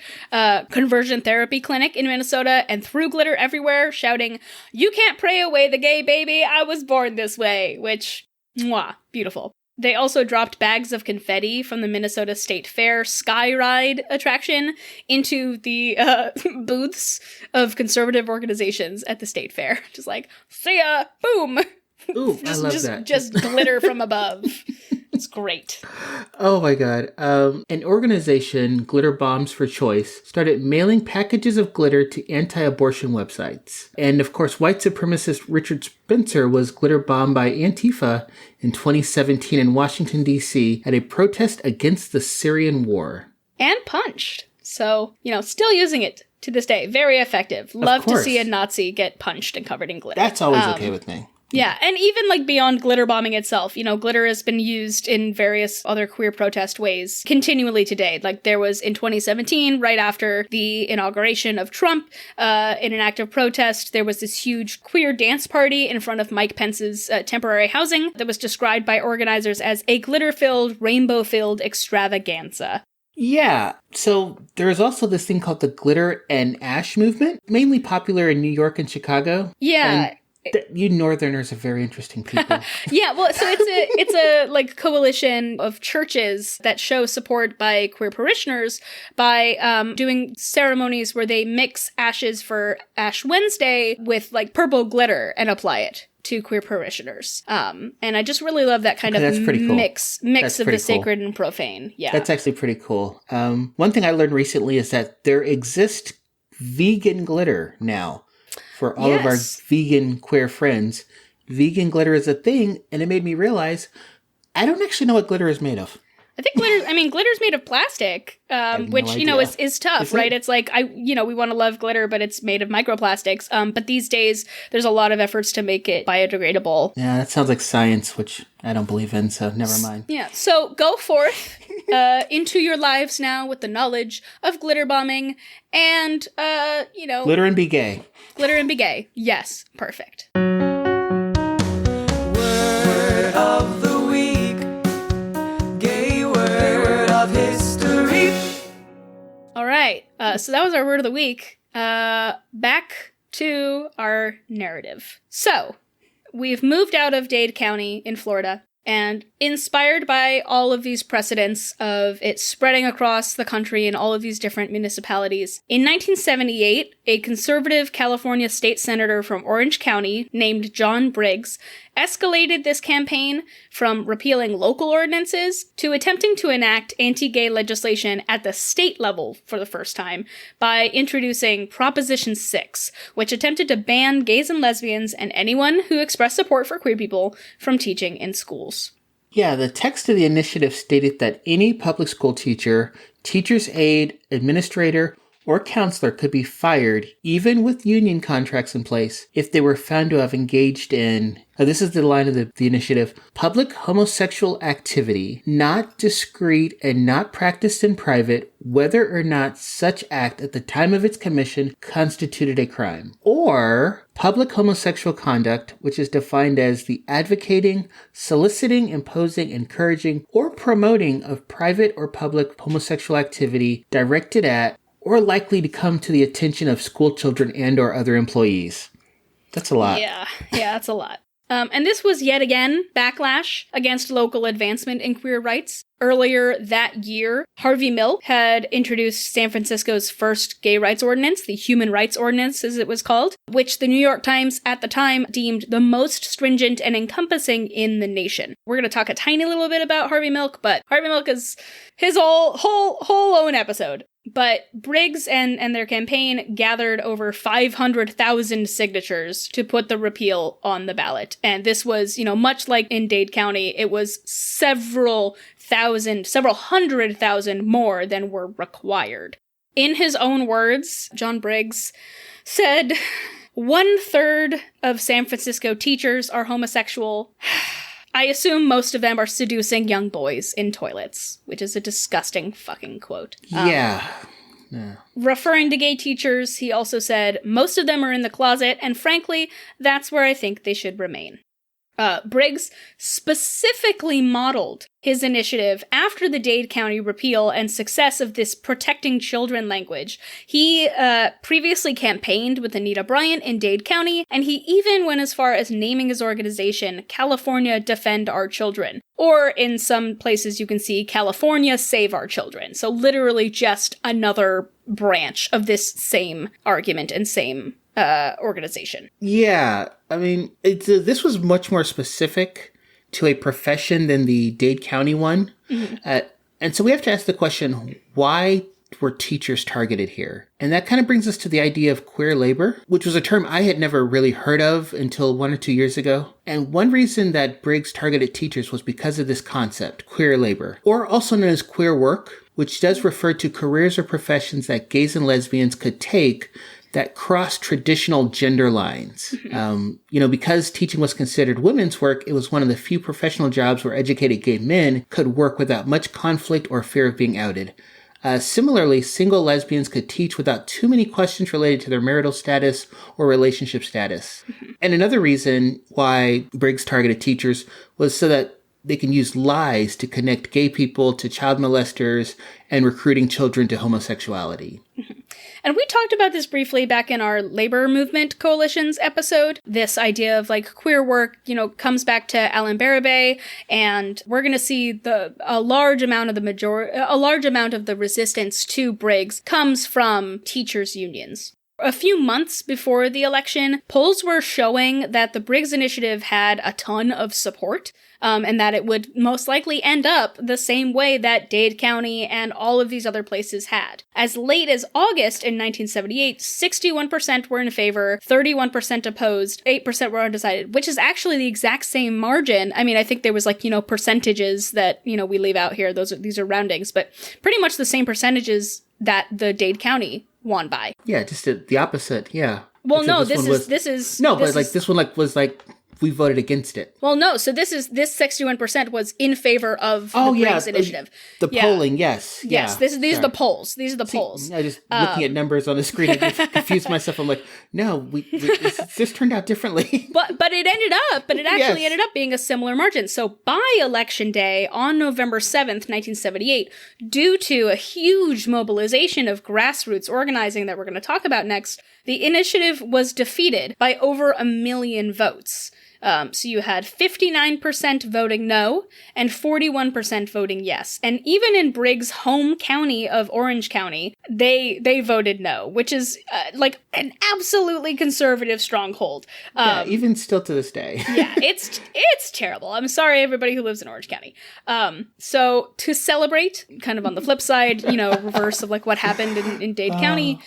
conversion therapy clinic in Minnesota and threw glitter everywhere, shouting, "You can't pray away the gay baby, I was born this way," which, mwah, beautiful. They also dropped bags of confetti from the Minnesota State Fair Sky Ride attraction into the booths of conservative organizations at the state fair. Just see ya, boom. Ooh, I love that. Just glitter from above. It's great. Oh my God. An organization, Glitter Bombs for Choice, started mailing packages of glitter to anti-abortion websites. And of course, white supremacist Richard Spencer was glitter bombed by Antifa in 2017 in Washington, D.C. at a protest against the Syrian war. And punched. So, still using it to this day. Very effective. Love to see a Nazi get punched and covered in glitter. That's always okay with me. Yeah, and even beyond glitter bombing itself, glitter has been used in various other queer protest ways continually today. There was in 2017, right after the inauguration of Trump, in an act of protest, there was this huge queer dance party in front of Mike Pence's temporary housing that was described by organizers as a glitter-filled, rainbow-filled extravaganza. Yeah, so there's also this thing called the Glitter and Ash movement, mainly popular in New York and Chicago. Yeah. You Northerners are very interesting people. Yeah, well, so it's a coalition of churches that show support by queer parishioners by doing ceremonies where they mix ashes for Ash Wednesday with purple glitter and apply it to queer parishioners. And I just really love that kind of cool. mix of the sacred and profane. Yeah, that's actually pretty cool. One thing I learned recently is that there exists vegan glitter now. For all of our vegan queer friends, vegan glitter is a thing, and it made me realize I don't actually know what glitter is made of. I think glitter's made of plastic, which, is tough, right? It's we want to love glitter, but it's made of microplastics. But these days, there's a lot of efforts to make it biodegradable. Yeah, that sounds like science, which I don't believe in, so never mind. Yeah, so go forth into your lives now with the knowledge of glitter bombing and, Glitter and be gay. Glitter and be gay. Yes, perfect. Word of the week. Gay word of history. All right. So that was our word of the week. Back to our narrative. So we've moved out of Dade County in Florida. And inspired by all of these precedents of it spreading across the country in all of these different municipalities, in 1978, a conservative California state senator from Orange County named John Briggs escalated this campaign from repealing local ordinances to attempting to enact anti-gay legislation at the state level for the first time by introducing Proposition 6, which attempted to ban gays and lesbians and anyone who expressed support for queer people from teaching in schools. Yeah, the text of the initiative stated that any public school teacher, teacher's aide, administrator, or counselor could be fired, even with union contracts in place, if they were found to have engaged in, this is the line of the initiative, public homosexual activity, not discreet and not practiced in private, whether or not such act at the time of its commission constituted a crime. Or public homosexual conduct, which is defined as the advocating, soliciting, imposing, encouraging, or promoting of private or public homosexual activity directed at or likely to come to the attention of school children and or other employees. That's a lot. Yeah, that's a lot. And this was yet again backlash against local advancement in queer rights. Earlier that year, Harvey Milk had introduced San Francisco's first gay rights ordinance, the Human Rights Ordinance as it was called, which the New York Times at the time deemed the most stringent and encompassing in the nation. We're going to talk a tiny little bit about Harvey Milk, but Harvey Milk is his whole own episode. But Briggs and their campaign gathered over 500,000 signatures to put the repeal on the ballot. And this was, much like in Dade County, it was several hundred thousand more than were required. In his own words, John Briggs said, 1/3 of San Francisco teachers are homosexual. I assume most of them are seducing young boys in toilets, which is a disgusting fucking quote. Yeah. Referring to gay teachers, he also said, most of them are in the closet, and frankly, that's where I think they should remain. Briggs specifically modeled his initiative after the Dade County repeal and success of this protecting children language. He previously campaigned with Anita Bryant in Dade County, and he even went as far as naming his organization California Defend Our Children. Or in some places you can see California Save Our Children. So literally just another branch of this same argument and same organization. Yeah, I mean, this was much more specific to a profession than the Dade County one. Mm-hmm. And so we have to ask the question, why were teachers targeted here? And that kind of brings us to the idea of queer labor, which was a term I had never really heard of until 1 or 2 years ago. And one reason that Briggs targeted teachers was because of this concept, queer labor, or also known as queer work, which does refer to careers or professions that gays and lesbians could take that cross traditional gender lines. Because teaching was considered women's work, it was one of the few professional jobs where educated gay men could work without much conflict or fear of being outed. Similarly, single lesbians could teach without too many questions related to their marital status or relationship status. And another reason why Briggs targeted teachers was so that they can use lies to connect gay people to child molesters and recruiting children to homosexuality. And we talked about this briefly back in our labor movement coalitions episode. This idea of queer work, comes back to Alan Barabay, and we're going to see a large amount of the resistance to Briggs comes from teachers' unions. A few months before the election, polls were showing that the Briggs Initiative had a ton of support, and that it would most likely end up the same way that Dade County and all of these other places had. As late as August in 1978, 61% were in favor, 31% opposed, 8% were undecided, which is actually the exact same margin. I mean, I think there was percentages that, we leave out here. These are roundings, but pretty much the same percentages that the Dade County won by. Yeah, just the opposite. Yeah. Well, no, this one was we voted against it. Well, no, so this 61% was in favor of the Briggs Initiative. The polling, yes. Yes, these are the polls. These are the polls. I just looking at numbers on the screen, I just confused myself. I'm like, no, this turned out differently. But it actually ended up being a similar margin. So by election day on November 7th, 1978, due to a huge mobilization of grassroots organizing that we're going to talk about next, the initiative was defeated by over 1 million votes. So you had 59% voting no and 41% voting yes. And even in Briggs' home county of Orange County, they voted no, which is an absolutely conservative stronghold. Even still to this day. Yeah, it's terrible. I'm sorry, everybody who lives in Orange County. So to celebrate, kind of on the flip side, reverse of what happened in Dade County,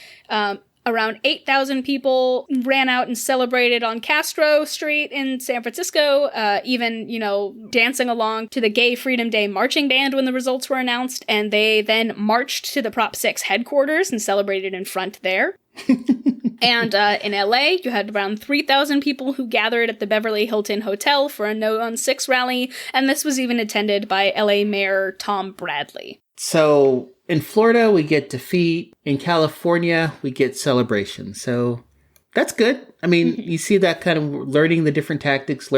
Around 8,000 people ran out and celebrated on Castro Street in San Francisco, even, dancing along to the Gay Freedom Day marching band when the results were announced, and they then marched to the Prop 6 headquarters and celebrated in front there. And in LA, you had around 3,000 people who gathered at the Beverly Hilton Hotel for a No on 6 rally, and this was even attended by LA Mayor Tom Bradley. So in Florida, we get defeat. In California, we get celebration. So that's good. I mean, you see that kind of learning the different tactics,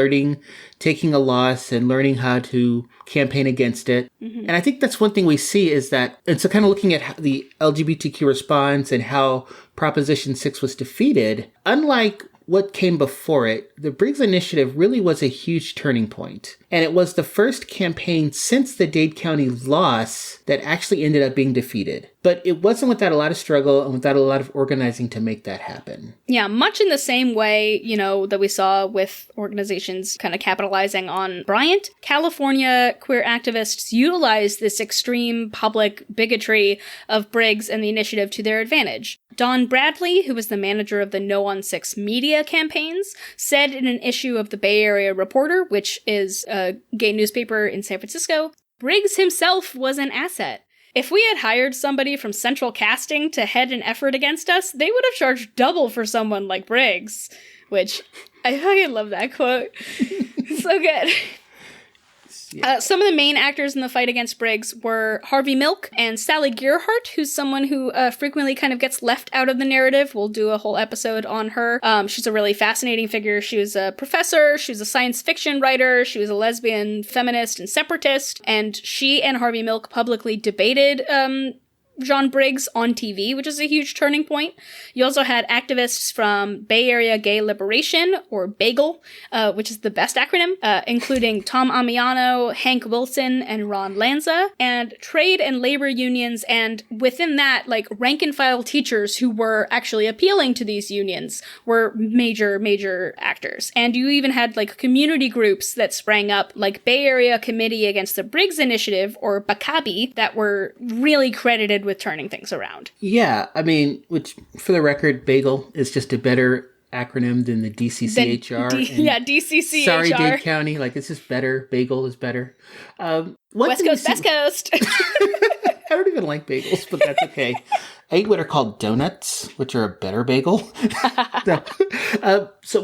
taking a loss and learning how to campaign against it. And I think that's one thing we see is that, and so kind of looking at the LGBTQ response and how Proposition 6 was defeated, unlike what came before it, the Briggs Initiative really was a huge turning point. And it was the first campaign since the Dade County loss that actually ended up being defeated. But it wasn't without a lot of struggle and without a lot of organizing to make that happen. Yeah, much in the same way, that we saw with organizations kind of capitalizing on Bryant, California queer activists utilized this extreme public bigotry of Briggs and the initiative to their advantage. Don Bradley, who was the manager of the No on 6 media campaigns, said in an issue of the Bay Area Reporter, which is a gay newspaper in San Francisco, Briggs himself was an asset. If we had hired somebody from Central Casting to head an effort against us, they would have charged double for someone like Briggs. Which, I fucking love that quote. So good. Yeah. Some of the main actors in the fight against Briggs were Harvey Milk and Sally Gearhart, who's someone who frequently kind of gets left out of the narrative. We'll do a whole episode on her. She's a really fascinating figure. She was a professor, she was a science fiction writer, she was a lesbian, feminist, and separatist, and she and Harvey Milk publicly debated John Briggs on TV, which is a huge turning point. You also had activists from Bay Area Gay Liberation, or BAGEL, which is the best acronym, including Tom Amiano, Hank Wilson, and Ron Lanza, and trade and labor unions, and within that, rank-and-file teachers who were actually appealing to these unions were major actors. And you even had, community groups that sprang up, like Bay Area Committee Against the Briggs Initiative, or BACABI, that were really credited with turning things around. Yeah, I mean, which, for the record, BAGEL is just a better acronym than the DCCHR. DCCHR. Sorry, Dade County. It's just better. BAGEL is better. West Coast, Best Coast. I don't even like bagels, but that's okay. I eat what are called donuts, which are a better bagel. But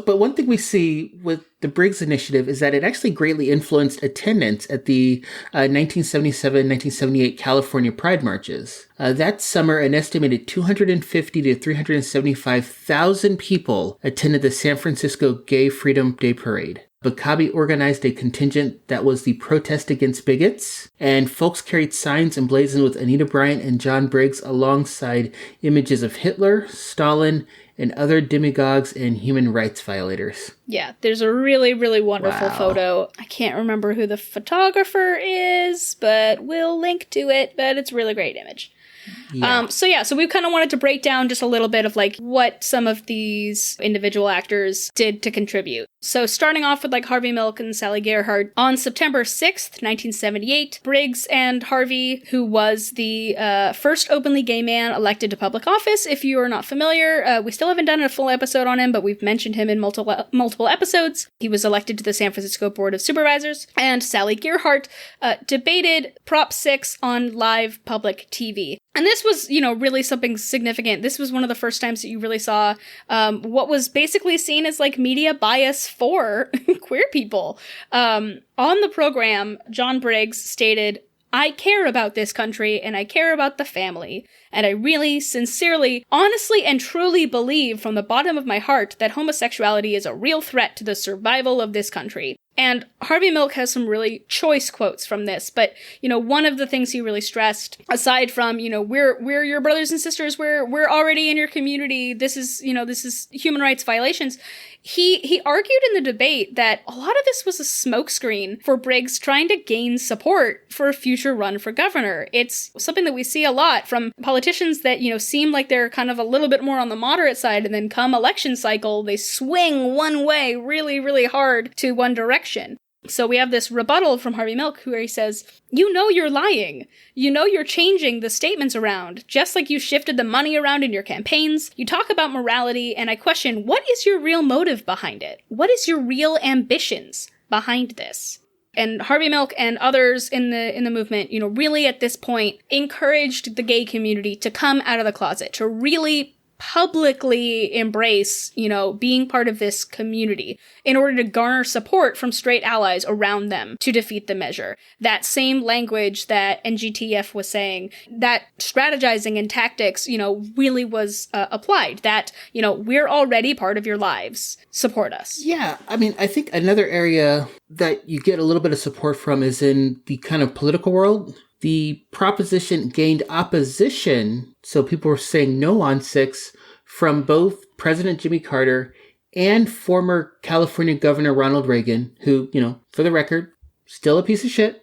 one thing we see with the Briggs Initiative is that it actually greatly influenced attendance at the 1977-1978 California Pride marches. That summer, an estimated 250 to 375,000 people attended the San Francisco Gay Freedom Day Parade. BACABI organized a contingent that was the protest against bigots, and folks carried signs emblazoned with Anita Bryant and John Briggs alongside images of Hitler, Stalin, and other demagogues and human rights violators. Yeah, there's a really, really wonderful photo. I can't remember who the photographer is, but we'll link to it, but it's a really great image. Yeah. So we kind of wanted to break down just a little bit of what some of these individual actors did to contribute. So starting off with Harvey Milk and Sally Gearhart, on September 6th, 1978, Briggs and Harvey, who was the first openly gay man elected to public office, if you are not familiar, we still haven't done a full episode on him, but we've mentioned him in multiple episodes. He was elected to the San Francisco Board of Supervisors, and Sally Gearhart debated Prop 6 on live public TV. And this was, really something significant. This was one of the first times that you really saw what was basically seen as media bias for queer people. On the program, John Briggs stated, "I care about this country and I care about the family. And I really, sincerely, honestly, and truly believe from the bottom of my heart that homosexuality is a real threat to the survival of this country." And Harvey Milk has some really choice quotes from this, but, one of the things he really stressed, aside from, we're your brothers and sisters, we're already in your community, this is human rights violations, he argued in the debate that a lot of this was a smokescreen for Briggs trying to gain support for a future run for governor. It's something that we see a lot from politicians that, seem like they're kind of a little bit more on the moderate side, and then come election cycle, they swing one way really, really hard to one direction. So we have this rebuttal from Harvey Milk where he says, you know you're lying. You know you're changing the statements around, just like you shifted the money around in your campaigns. You talk about morality, and I question, what is your real motive behind it? What is your real ambitions behind this? And Harvey Milk and others in the movement, really at this point encouraged the gay community to come out of the closet, to really publicly embrace, being part of this community in order to garner support from straight allies around them to defeat the measure. That same language that NGTF was saying, that strategizing and tactics, really was applied. That, we're already part of your lives. Support us. Yeah. I mean, I think another area that you get a little bit of support from is in the kind of political world. The proposition gained opposition, so people were saying no on 6, from both President Jimmy Carter and former California Governor Ronald Reagan, who, for the record, still a piece of shit,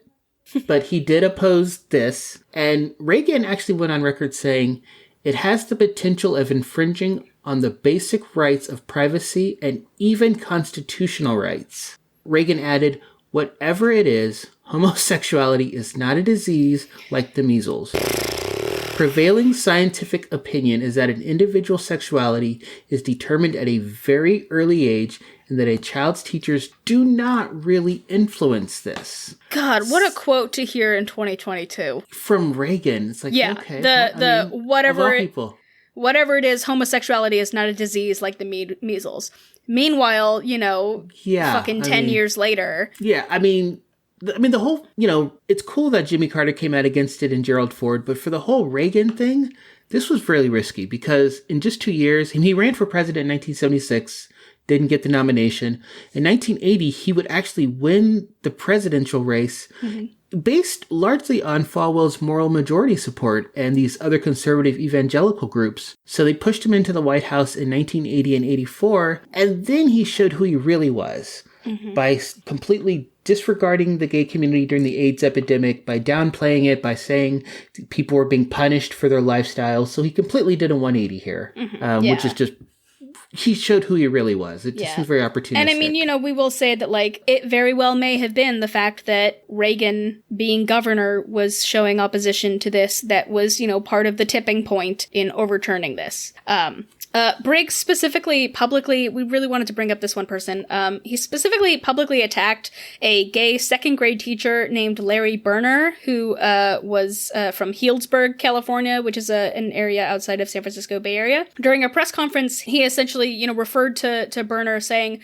but he did oppose this. And Reagan actually went on record saying, it has the potential of infringing on the basic rights of privacy and even constitutional rights. Reagan added, whatever it is, homosexuality is not a disease like the measles. Prevailing scientific opinion is that an individual's sexuality is determined at a very early age and that a child's teachers do not really influence this. God, what a quote to hear in 2022. From Reagan. It's like, yeah, okay. Whatever it is, homosexuality is not a disease like the measles. Meanwhile, fucking 10 years later. Yeah, I mean, the whole, it's cool that Jimmy Carter came out against it and Gerald Ford, but for the whole Reagan thing, this was really risky because in just 2 years, he ran for president in 1976, didn't get the nomination. In 1980, he would actually win the presidential race based largely on Falwell's moral majority support and these other conservative evangelical groups. So they pushed him into the White House in 1980 and 84, and then he showed who he really was. By completely disregarding the gay community during the AIDS epidemic, by downplaying it, by saying people were being punished for their lifestyle. So he completely did a 180 here, which is just, he showed who he really was. It just was very opportunistic. And I mean, we will say that, it very well may have been the fact that Reagan, being governor, was showing opposition to this that was, part of the tipping point in overturning this. Briggs specifically publicly, we really wanted to bring up this one person. He specifically publicly attacked a gay second grade teacher named Larry Berner, who was from Healdsburg, California, which is an area outside of San Francisco Bay Area. During a press conference, he essentially, referred to Berner saying,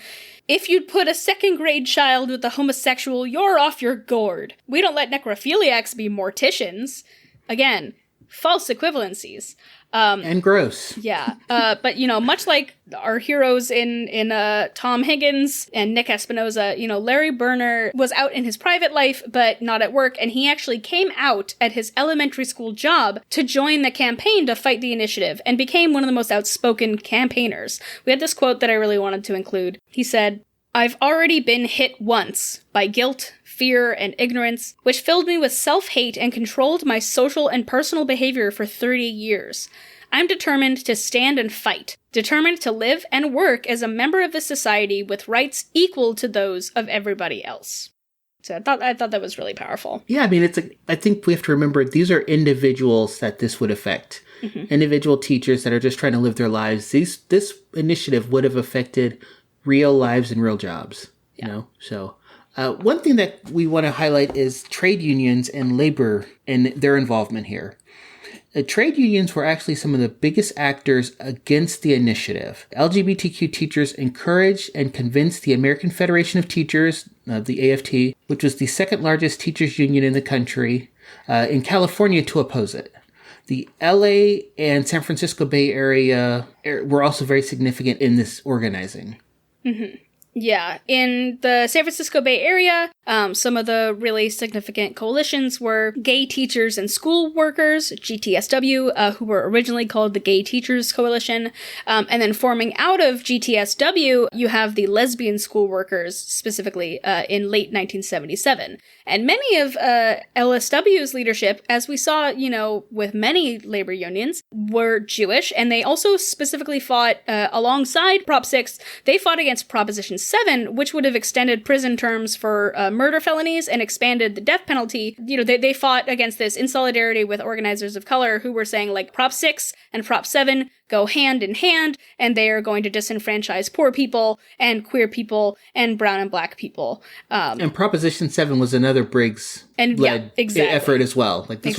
if you'd put a second grade child with a homosexual, you're off your gourd. We don't let necrophiliacs be morticians. Again, false equivalencies. And gross. Yeah. But, much like our heroes in Tom Higgins and Nick Espinoza, Larry Berner was out in his private life, but not at work. And he actually came out at his elementary school job to join the campaign to fight the initiative and became one of the most outspoken campaigners. We had this quote that I really wanted to include. He said, "I've already been hit once by guilt, fear, and ignorance, which filled me with self-hate and controlled my social and personal behavior for 30 years. I'm determined to stand and fight, determined to live and work as a member of this society with rights equal to those of everybody else." So I thought that was really powerful. Yeah, I mean, I think we have to remember these are individuals that this would affect. Individual teachers that are just trying to live their lives. This initiative would have affected real lives and real jobs, So one thing that we want to highlight is trade unions and labor and their involvement here. Trade unions were actually some of the biggest actors against the initiative. LGBTQ teachers encouraged and convinced the American Federation of Teachers, the AFT, which was the second largest teachers union in the country, in California to oppose it. The LA and San Francisco Bay Area were also very significant in this organizing. Yeah, in the San Francisco Bay Area, some of the really significant coalitions were Gay Teachers and School Workers, GTSW, who were originally called the Gay Teachers Coalition. And then forming out of GTSW, you have the Lesbian School Workers, specifically in late 1977. And many of LSW's leadership, as we saw, with many labor unions, were Jewish, and they also specifically fought alongside Prop 6. They fought against Proposition 7, which would have extended prison terms for murder felonies and expanded the death penalty. They fought against this in solidarity with organizers of color who were saying, like, Prop 6 and Prop 7 go hand in hand, and they are going to disenfranchise poor people and queer people and brown and black people. And Proposition 7 was another Briggs led effort as well. Like this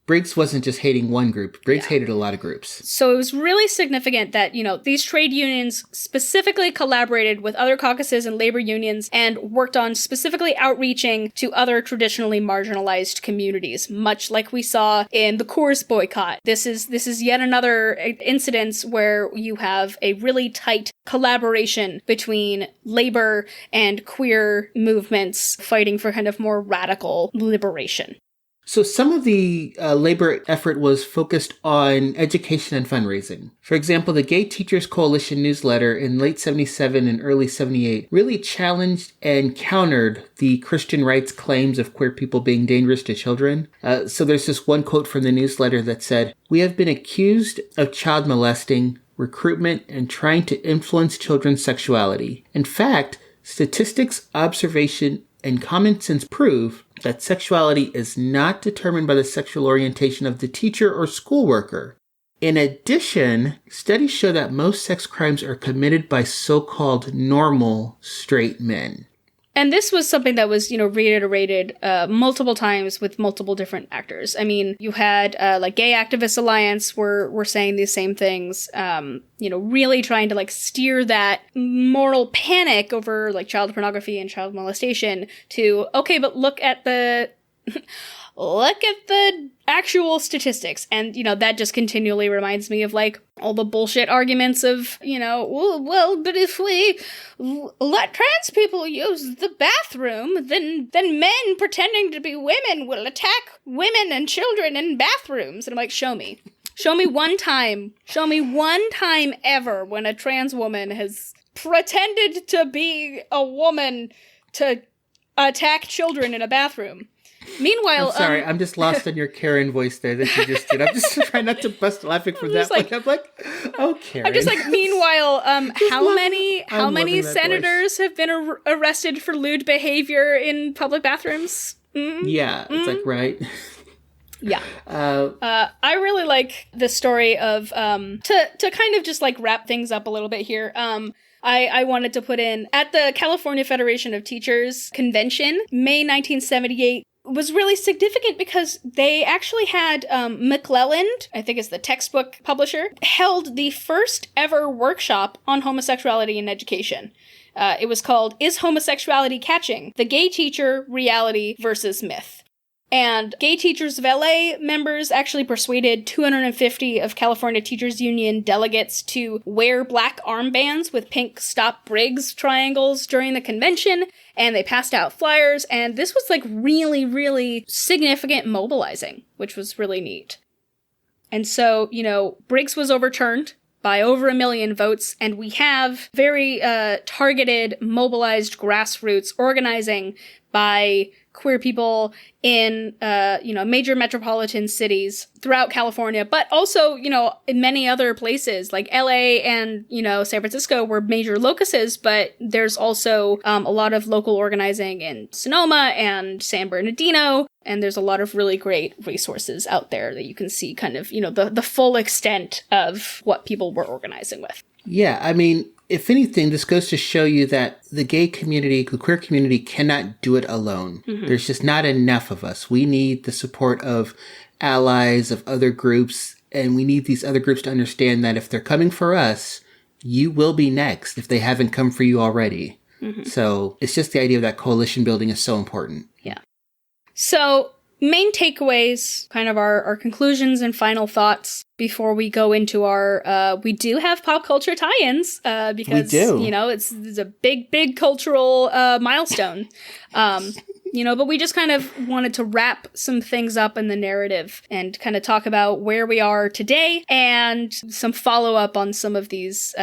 Briggs wasn't just hating one group. Briggs hated a lot of groups. So it was really significant that, these trade unions specifically collaborated with other caucuses and labor unions and worked on specifically outreaching to other traditionally marginalized communities, much like we saw in the Coors boycott. This is yet another incidence where you have a really tight collaboration between labor and queer movements fighting for kind of more radical liberation. So some of the labor effort was focused on education and fundraising. For example, the Gay Teachers Coalition newsletter in late 77 and early 78 really challenged and countered the Christian rights claims of queer people being dangerous to children. So there's this one quote from the newsletter that said, "We have been accused of child molesting, recruitment, and trying to influence children's sexuality. In fact, statistics, observation, and common sense prove that sexuality is not determined by the sexual orientation of the teacher or school worker. In addition, studies show that most sex crimes are committed by so-called normal straight men." And this was something that was, reiterated multiple times with multiple different actors. I mean, you had, Gay Activist Alliance were saying these same things, really trying to, steer that moral panic over, child pornography and child molestation to, okay, but look at the... look at the actual statistics. And, that just continually reminds me of, all the bullshit arguments of, well, but if we let trans people use the bathroom, then men pretending to be women will attack women and children in bathrooms. And I'm like, show me. Show me one time ever when a trans woman has pretended to be a woman to attack children in a bathroom. Meanwhile, I'm sorry, I'm just lost in your Karen voice there that you just did. I'm just trying not to bust laughing from that. I'm like, oh, Karen. I'm just meanwhile, how many senators have been arrested for lewd behavior in public bathrooms? Mm-hmm. Yeah, it's right. Yeah. I really like the story of, to kind of just wrap things up a little bit here. I wanted to put in, at the California Federation of Teachers convention, May 1978, was really significant because they actually had McClelland, I think is the textbook publisher, held the first ever workshop on homosexuality in education. It was called Is Homosexuality Catching? The Gay Teacher, Reality versus Myth. And Gay Teachers of LA members actually persuaded 250 of California Teachers Union delegates to wear black armbands with pink Stop Briggs triangles during the convention, and they passed out flyers, and this was really, really significant mobilizing, which was really neat. And so, Briggs was overturned by over 1 million votes, and we have very targeted, mobilized grassroots organizing by queer people in, major metropolitan cities throughout California, but also, in many other places, like LA and, San Francisco were major locuses, but there's also a lot of local organizing in Sonoma and San Bernardino, and there's a lot of really great resources out there that you can see kind of, the full extent of what people were organizing with. Yeah, I mean, if anything, this goes to show you that the gay community, the queer community cannot do it alone. Mm-hmm. There's just not enough of us. We need the support of allies, of other groups, and we need these other groups to understand that if they're coming for us, you will be next if they haven't come for you already. Mm-hmm. So it's just the idea of that coalition building is so important. Yeah. So main takeaways, kind of our conclusions and final thoughts before we go into our, we do have pop culture tie-ins, because, it's a big cultural milestone. But we just kind of wanted to wrap some things up in the narrative and kind of talk about where we are today and some follow-up on some of these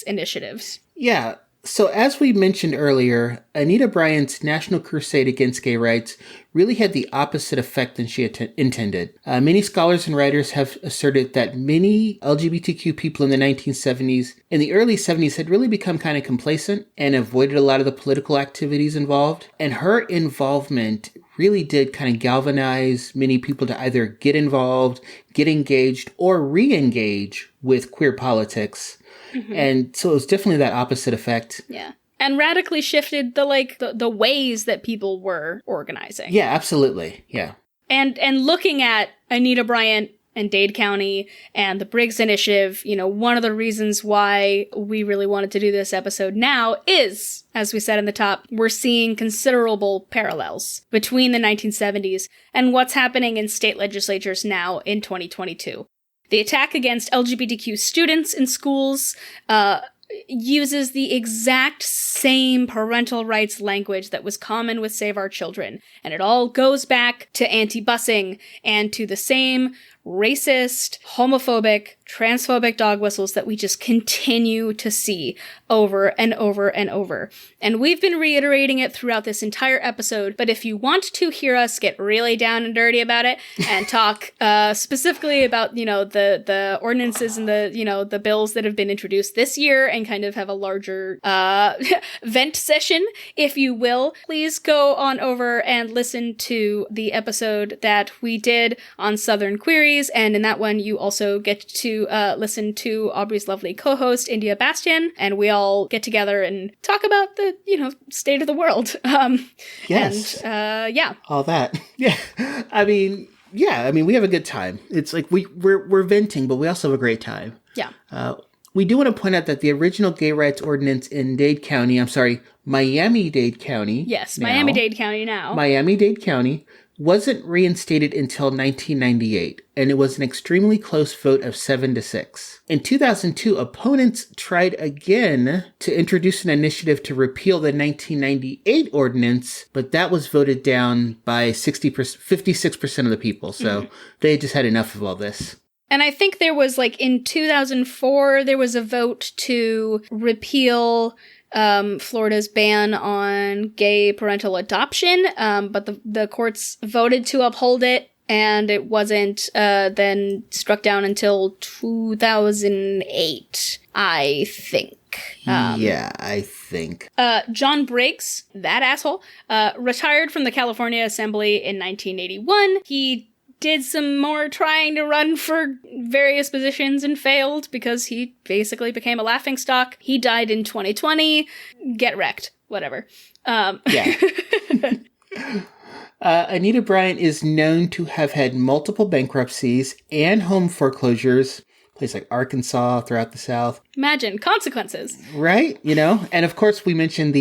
initiatives. Yeah. So as we mentioned earlier, Anita Bryant's national crusade against gay rights really had the opposite effect than she intended. Many scholars and writers have asserted that many LGBTQ people in the 1970s and the early 70s had really become kind of complacent and avoided a lot of the political activities involved. And her involvement really did kind of galvanize many people to either get involved, get engaged, or re-engage with queer politics. And so it was definitely that opposite effect. Yeah. And radically shifted the ways that people were organizing. Yeah, absolutely. Yeah. And looking at Anita Bryant and Dade County and the Briggs Initiative, one of the reasons why we really wanted to do this episode now is, as we said in the top, we're seeing considerable parallels between the 1970s and what's happening in state legislatures now in 2022. The attack against LGBTQ students in schools uses the exact same parental rights language that was common with Save Our Children. And it all goes back to anti-busing and to the same racist, homophobic, transphobic dog whistles that we just continue to see over and over and over. And we've been reiterating it throughout this entire episode, but if you want to hear us get really down and dirty about it and talk specifically about, the ordinances and the bills that have been introduced this year and kind of have a larger vent session, if you will, please go on over and listen to the episode that we did on Southern Queries. And in that one, you also get to listen to Aubree's lovely co-host, India Bastian, and we all get together and talk about the, state of the world. Yes. And, yeah. All that. Yeah. I mean, we have a good time. It's like we're venting, but we also have a great time. Yeah. We do want to point out that the original gay rights ordinance in Miami-Dade County. Yes, Miami-Dade County now. Miami-Dade County wasn't reinstated until 1998, and it was an extremely close vote of 7-6. In 2002, opponents tried again to introduce an initiative to repeal the 1998 ordinance, but that was voted down by 56% of the people, so they just had enough of all this. And I think there was, in 2004, there was a vote to repeal Florida's ban on gay parental adoption, but the courts voted to uphold it, and it wasn't then struck down until 2008, I think. I think. John Briggs, that asshole, retired from the California Assembly in 1981. He did some more trying to run for various positions and failed because he basically became a laughingstock. He died in 2020. Get wrecked. Whatever. Yeah. Anita Bryant is known to have had multiple bankruptcies and home foreclosures, places like Arkansas, throughout the South. Imagine consequences. Right? And of course we mentioned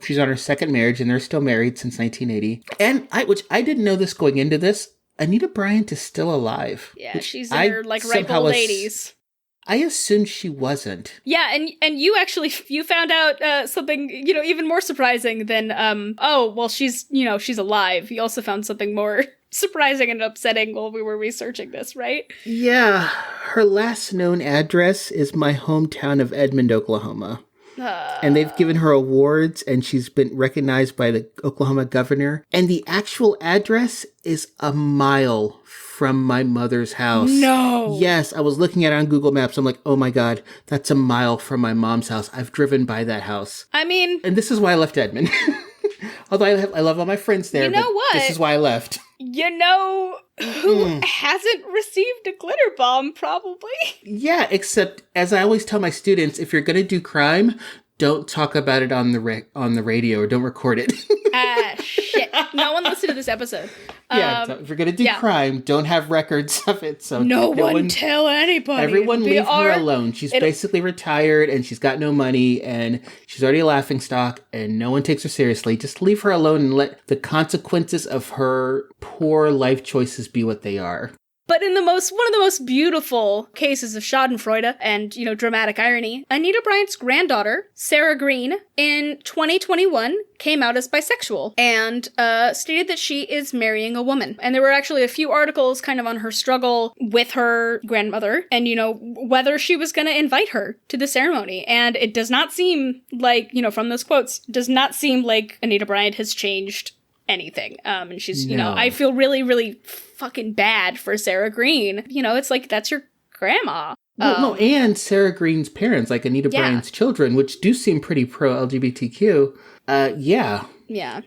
she's on her second marriage and they're still married since 1980. And which I didn't know this going into this, Anita Bryant is still alive. Yeah, she's in her ripe old 80s. I assumed she wasn't. Yeah, and you actually you found out something even more surprising than she's alive. You also found something more surprising and upsetting while we were researching this, right? Yeah, her last known address is my hometown of Edmond, Oklahoma. And they've given her awards, and she's been recognized by the Oklahoma governor. And the actual address is a mile from my mother's house. No. Yes, I was looking at it on Google Maps. I'm like, oh my God, that's a mile from my mom's house. I've driven by that house. I mean... And this is why I left Edmond. Although I love all my friends there. You know what? This is why I left. You know who hasn't received a glitter bomb, probably? Yeah, except, as I always tell my students, if you're going to do crime, don't talk about it on the radio or don't record it. Shit. No one listened to this episode. If you're going to do crime, don't have records of it. So no one tell anybody. Everyone leave her alone. She's basically retired and she's got no money and she's already a laughingstock and no one takes her seriously. Just leave her alone and let the consequences of her poor life choices be what they are. But in one of the most beautiful cases of schadenfreude and, dramatic irony, Anita Bryant's granddaughter, Sarah Green, in 2021 came out as bisexual and stated that she is marrying a woman. And there were actually a few articles kind of on her struggle with her grandmother and, whether she was going to invite her to the ceremony. And it does not seem like, from those quotes, does not seem like Anita Bryant has changed anything. And she's, No. I feel really, really fucking bad for Sarah Green. It's like, that's your grandma. Well, no, and Sarah Green's parents, like Anita Bryant's children, which do seem pretty pro-LGBTQ. Yeah. Yeah.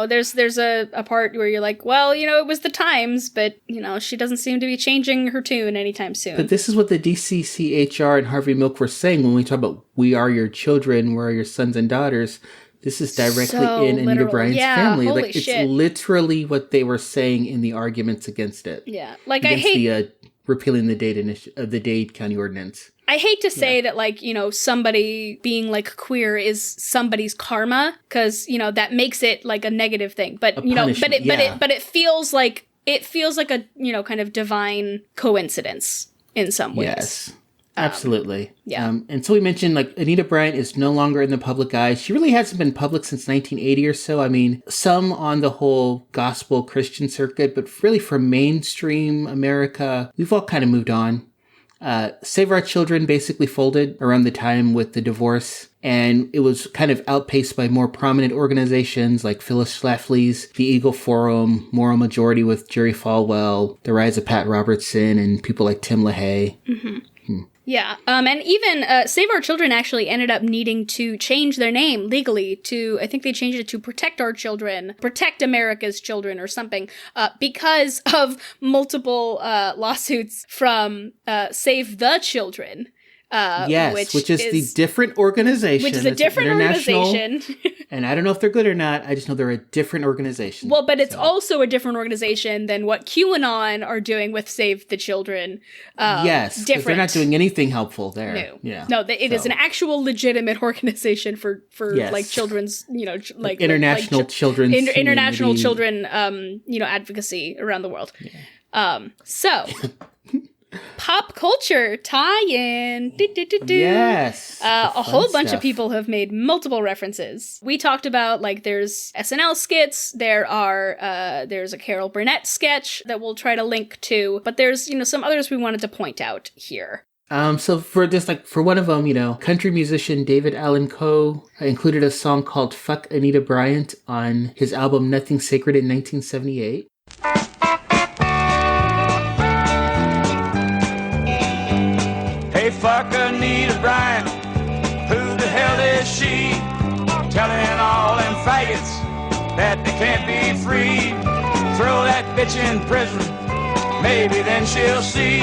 There's a part where you're like, well, it was the times, but, she doesn't seem to be changing her tune anytime soon. But this is what the DCCHR and Harvey Milk were saying when we talk about we are your children, we're your sons and daughters. This is directly in Anita literal. Bryant's family. Holy Like, it's shit. literally what they were saying in the arguments against it. Yeah. Like, Against I hate... the repealing the Dade County Ordinance. I hate to say that, like, somebody being, like, queer is somebody's karma, because, that makes it, like, a negative thing. But, but it feels like a, kind of divine coincidence in some ways. Yes. Absolutely. Yeah. And so we mentioned, like, Anita Bryant is no longer in the public eye. She really hasn't been public since 1980 or so. I mean, some on the whole gospel Christian circuit, but really for mainstream America, we've all kind of moved on. Save Our Children basically folded around the time with the divorce, and it was kind of outpaced by more prominent organizations like Phyllis Schlafly's The Eagle Forum, Moral Majority with Jerry Falwell, The Rise of Pat Robertson, and people like Tim LaHaye. Mm-hmm. Yeah, and even Save Our Children actually ended up needing to change their name legally to, I think they changed it to Protect Our Children, Protect America's Children or something, because of multiple lawsuits from Save the Children. Yes, which is the different organization. Which is a different organization. And I don't know if they're good or not. I just know they're a different organization. Well, but it's also a different organization than what QAnon are doing with Save the Children. Yes, different. They're not doing anything helpful there. No, yeah. No, it is an actual legitimate organization for like children's, like international children's international children, advocacy around the world. Yeah. So. Pop culture tie-in. Yes. A whole bunch of people have made multiple references. We talked about, like, there's SNL skits, there's a Carol Burnett sketch that we'll try to link to, but there's, some others we wanted to point out here. So for one of them, country musician David Allan Coe included a song called Fuck Anita Bryant on his album Nothing Sacred in 1978. Hey, fuck Anita Bryant, who the hell is she? Telling all them faggots that they can't be free. Throw that bitch in prison, maybe then she'll see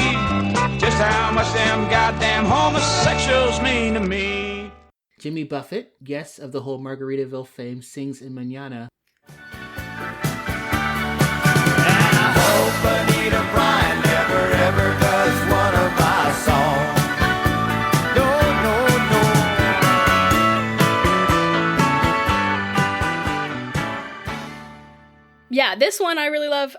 just how much them goddamn homosexuals mean to me. Jimmy Buffett, guest of the whole Margaritaville fame, sings in Mañana. And I hope Anita Bryant never ever does one of my songs. Yeah, this one I really love.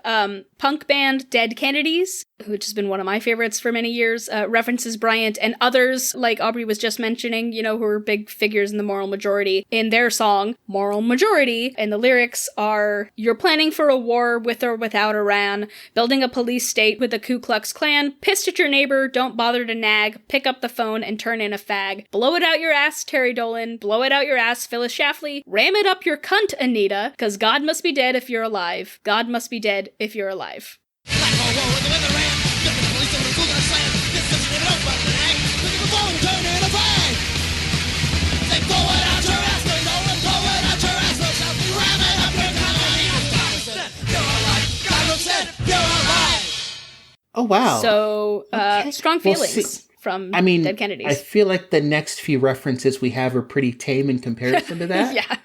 Punk band Dead Kennedys, which has been one of my favorites for many years, references Bryant and others, like Aubree was just mentioning, who are big figures in the moral majority, in their song, Moral Majority. And the lyrics are, you're planning for a war with or without Iran, building a police state with the Ku Klux Klan, pissed at your neighbor, don't bother to nag, pick up the phone and turn in a fag, blow it out your ass, Terry Dolan, blow it out your ass, Phyllis Schlafly, ram it up your cunt, Anita, cause God must be dead if you're alive. God must be dead if you're alive. Oh, wow. So, strong feelings from Dead Kennedys. I feel like the next few references we have are pretty tame in comparison to that. Yeah.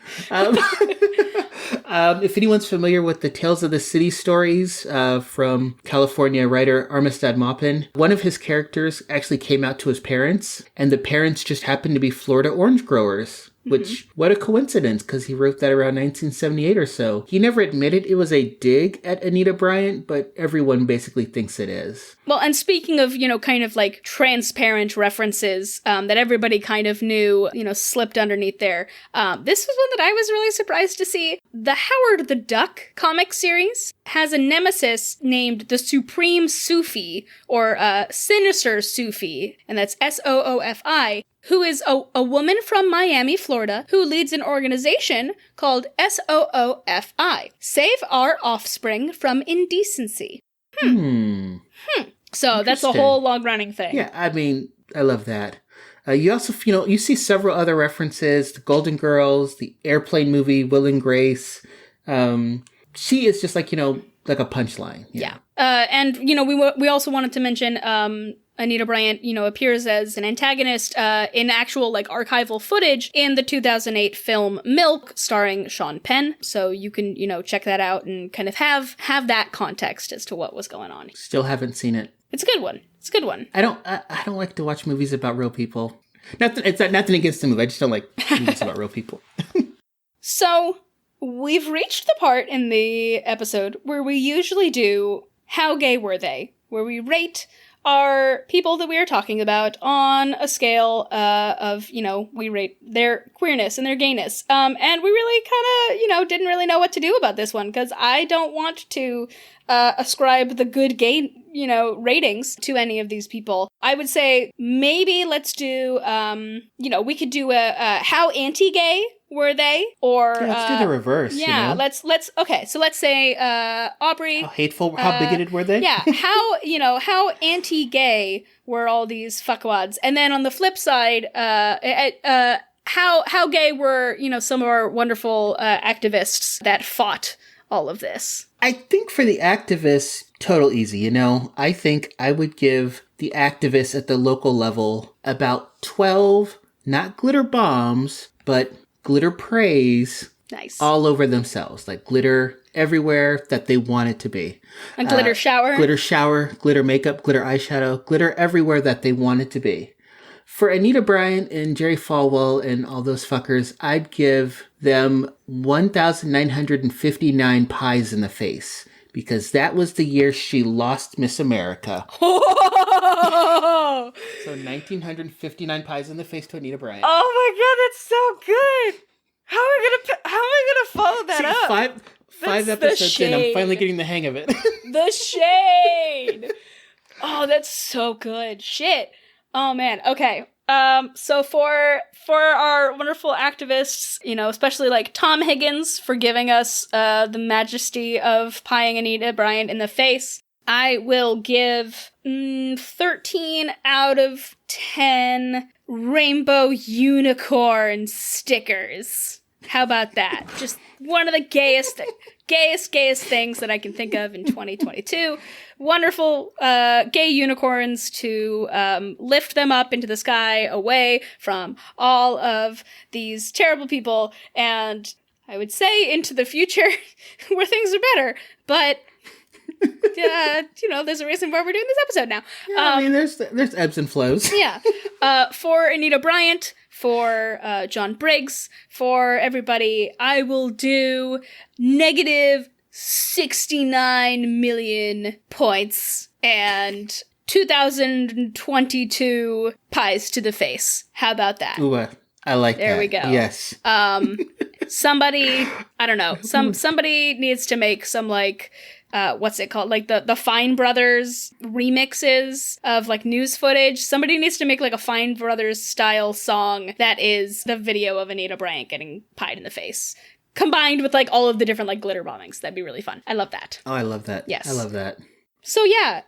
If anyone's familiar with the Tales of the City stories from California writer Armistead Maupin, one of his characters actually came out to his parents, and the parents just happened to be Florida orange growers. which, what a coincidence, because he wrote that around 1978 or so. He never admitted it was a dig at Anita Bryant, but everyone basically thinks it is. Well, and speaking of, kind of like transparent references that everybody kind of knew, slipped underneath there, this was one that I was really surprised to see. The Howard the Duck comic series has a nemesis named the Supreme Sufi, or Sinister Sufi, and that's Soofi, who is a woman from Miami, Florida, who leads an organization called SOOFI, Save Our Offspring from Indecency. So that's a whole long-running thing. Yeah, I mean, I love that. You also, you see several other references, the Golden Girls, the Airplane movie, Will and Grace. She is just like, like a punchline. Yeah. And, we also wanted to mention Anita Bryant, appears as an antagonist in actual, like, archival footage in the 2008 film Milk, starring Sean Penn. So you can, check that out and kind of have that context as to what was going on. Still haven't seen it. It's a good one. It's a good one. I don't like to watch movies about real people. Nothing against the movie. I just don't like movies about real people. So we've reached the part in the episode where we usually do How Gay Were They? Where we rate our people that we are talking about on a scale of, we rate their queerness and their gayness. And we really kind of, didn't really know what to do about this one, because I don't want to ascribe the good gay, ratings to any of these people. I would say maybe let's do, we could do a how anti-gay were they? Or let's do the reverse. Yeah, let's say Aubree. How hateful, how bigoted were they? Yeah, how anti-gay were all these fuckwads? And then on the flip side, how gay were, some of our wonderful activists that fought all of this? I think for the activists, total easy, I think I would give the activists at the local level about 12, not glitter bombs, but glitter praise. Nice. All over themselves, like glitter everywhere that they want it to be. A glitter shower. Glitter shower, glitter makeup, glitter eyeshadow, glitter everywhere that they want it to be. For Anita Bryant and Jerry Falwell and all those fuckers, I'd give them 1,959 pies in the face, because that was the year she lost Miss America. Oh! So 1,959 pies in the face to Anita Bryant. Oh my god, that's so good! How am I gonna follow that up? Five episodes in, I'm finally getting the hang of it. The shade! Oh, that's so good. Shit. Oh man. Okay. So for our wonderful activists, especially like Tom Higgins for giving us the majesty of pieing Anita Bryant in the face, I will give 13 out of 10 rainbow unicorn stickers. How about that? Just one of the gayest things that I can think of in 2022. Wonderful gay unicorns to lift them up into the sky away from all of these terrible people, and I would say into the future where things are better. But there's a reason why we're doing this episode now. Yeah, I mean, there's ebbs and flows. Yeah. For Anita Bryant, for John Briggs, for everybody, I will do negative 69 million points and 2022 pies to the face. How about that? Ooh, I like that. There we go. Yes. Somebody, I don't know, somebody needs to make some, like, what's it called? Like the Fine Brothers remixes of like news footage. Somebody needs to make like a Fine Brothers style song that is the video of Anita Bryant getting pied in the face, combined with like all of the different like glitter bombings. That'd be really fun. I love that. Oh, I love that. Yes. I love that. So yeah,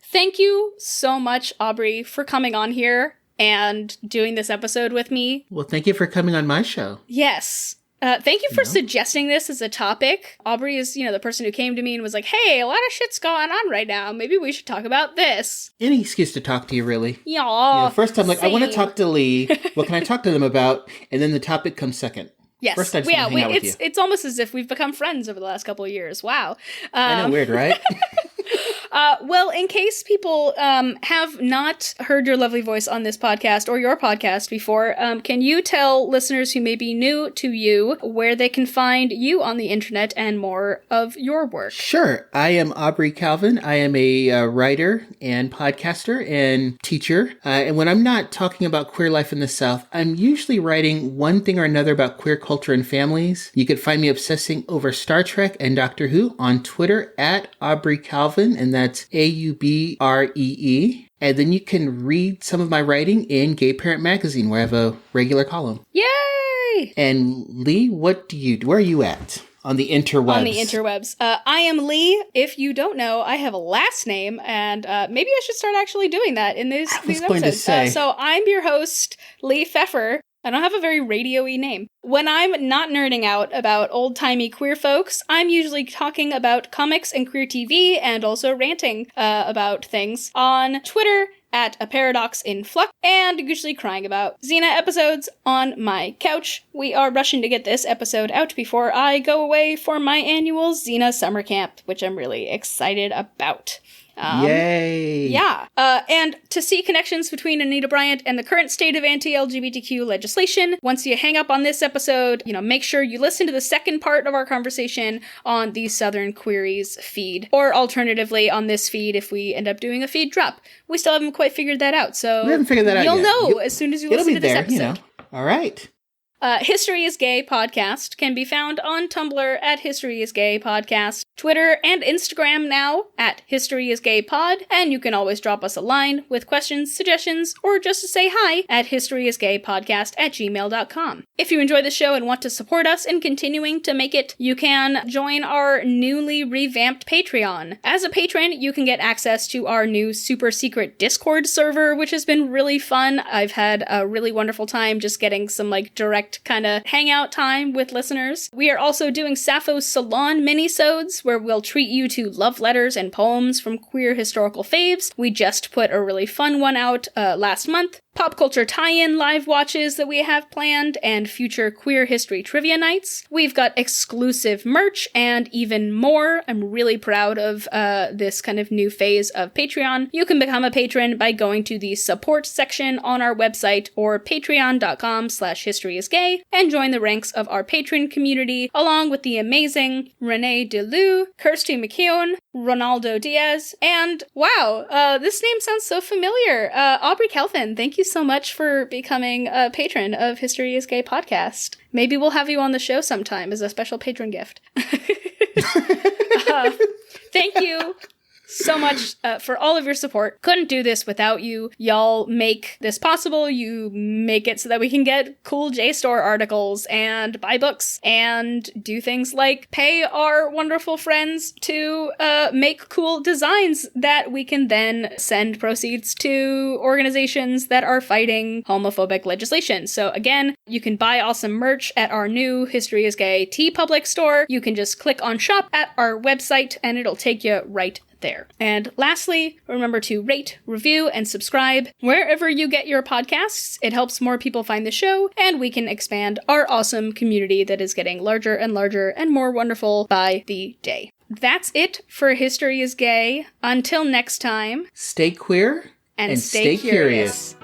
thank you so much, Aubree, for coming on here and doing this episode with me. Well, thank you for coming on my show. Yes. Thank you for suggesting this as a topic. Aubree is, the person who came to me and was like, hey, a lot of shit's going on right now. Maybe we should talk about this. Any excuse to talk to you, really. Yeah. First I'm like, same. I want to talk to Leigh. What can I talk to them about? And then the topic comes second. Yes. First I just want to hang out with you. It's almost as if we've become friends over the last couple of years. Wow. I know, weird, right? Well, in case people have not heard your lovely voice on this podcast or your podcast before, can you tell listeners who may be new to you where they can find you on the internet and more of your work? Sure. I am Aubree Calvin. I am a writer and podcaster and teacher. And when I'm not talking about queer life in the South, I'm usually writing one thing or another about queer culture and families. You could find me obsessing over Star Trek and Doctor Who on Twitter at Aubree Calvin, and that's AUBREE. And then you can read some of my writing in Gay Parent Magazine, where I have a regular column. Yay! And Leigh, what do you do? Where are you at on the interwebs? On the interwebs. I am Leigh. If you don't know, I have a last name, and maybe I should start actually doing that in these episodes. Going to say. So I'm your host, Leigh Pfeffer. I don't have a very radio-y name. When I'm not nerding out about old-timey queer folks, I'm usually talking about comics and queer TV, and also ranting about things on Twitter at A Paradox in Flux, and usually crying about Xena episodes on my couch. We are rushing to get this episode out before I go away for my annual Xena summer camp, which I'm really excited about. Yay! Yeah. And to see connections between Anita Bryant and the current state of anti-LGBTQ legislation, once you hang up on this episode, make sure you listen to the second part of our conversation on the Southern Queeries feed. Or alternatively, on this feed, if we end up doing a feed drop. We still haven't quite figured that out, so we haven't figured that out yet. You'll know as soon as you listen to this episode. All right. History is Gay podcast can be found on Tumblr at History is Gay Podcast, Twitter and Instagram now at History is Gay Pod, and you can always drop us a line with questions, suggestions, or just to say hi at historyisgaypodcast@gmail.com. If you enjoy the show and want to support us in continuing to make it, you can join our newly revamped Patreon. As a patron, you can get access to our new super secret Discord server, which has been really fun. I've had a really wonderful time just getting some direct kind of hangout time with listeners. We are also doing Sappho's Salon minisodes, where we'll treat you to love letters and poems from queer historical faves. We just put a really fun one out last month. Pop culture tie-in live watches that we have planned, and future queer history trivia nights. We've got exclusive merch and even more. I'm really proud of this kind of new phase of Patreon. You can become a patron by going to the support section on our website or patreon.com/historyisgay and join the ranks of our patron community, along with the amazing Renee DeLu, Kirsty McKeown, Ronaldo Diaz, and wow, this name sounds so familiar. Aubree Calvin, thank you so much for becoming a patron of History is Gay podcast. Maybe we'll have you on the show sometime as a special patron gift. Thank you so much for all of your support. Couldn't do this without you. Y'all make this possible. You make it so that we can get cool JSTOR articles and buy books and do things like pay our wonderful friends to make cool designs that we can then send proceeds to organizations that are fighting homophobic legislation. So again, you can buy awesome merch at our new History is Gay TeePublic store. You can just click on shop at our website and it'll take you right there. And lastly, remember to rate, review, and subscribe wherever you get your podcasts. It helps more people find the show, and we can expand our awesome community that is getting larger and larger and more wonderful by the day. That's it for History is Gay. Until next time, stay queer and stay curious.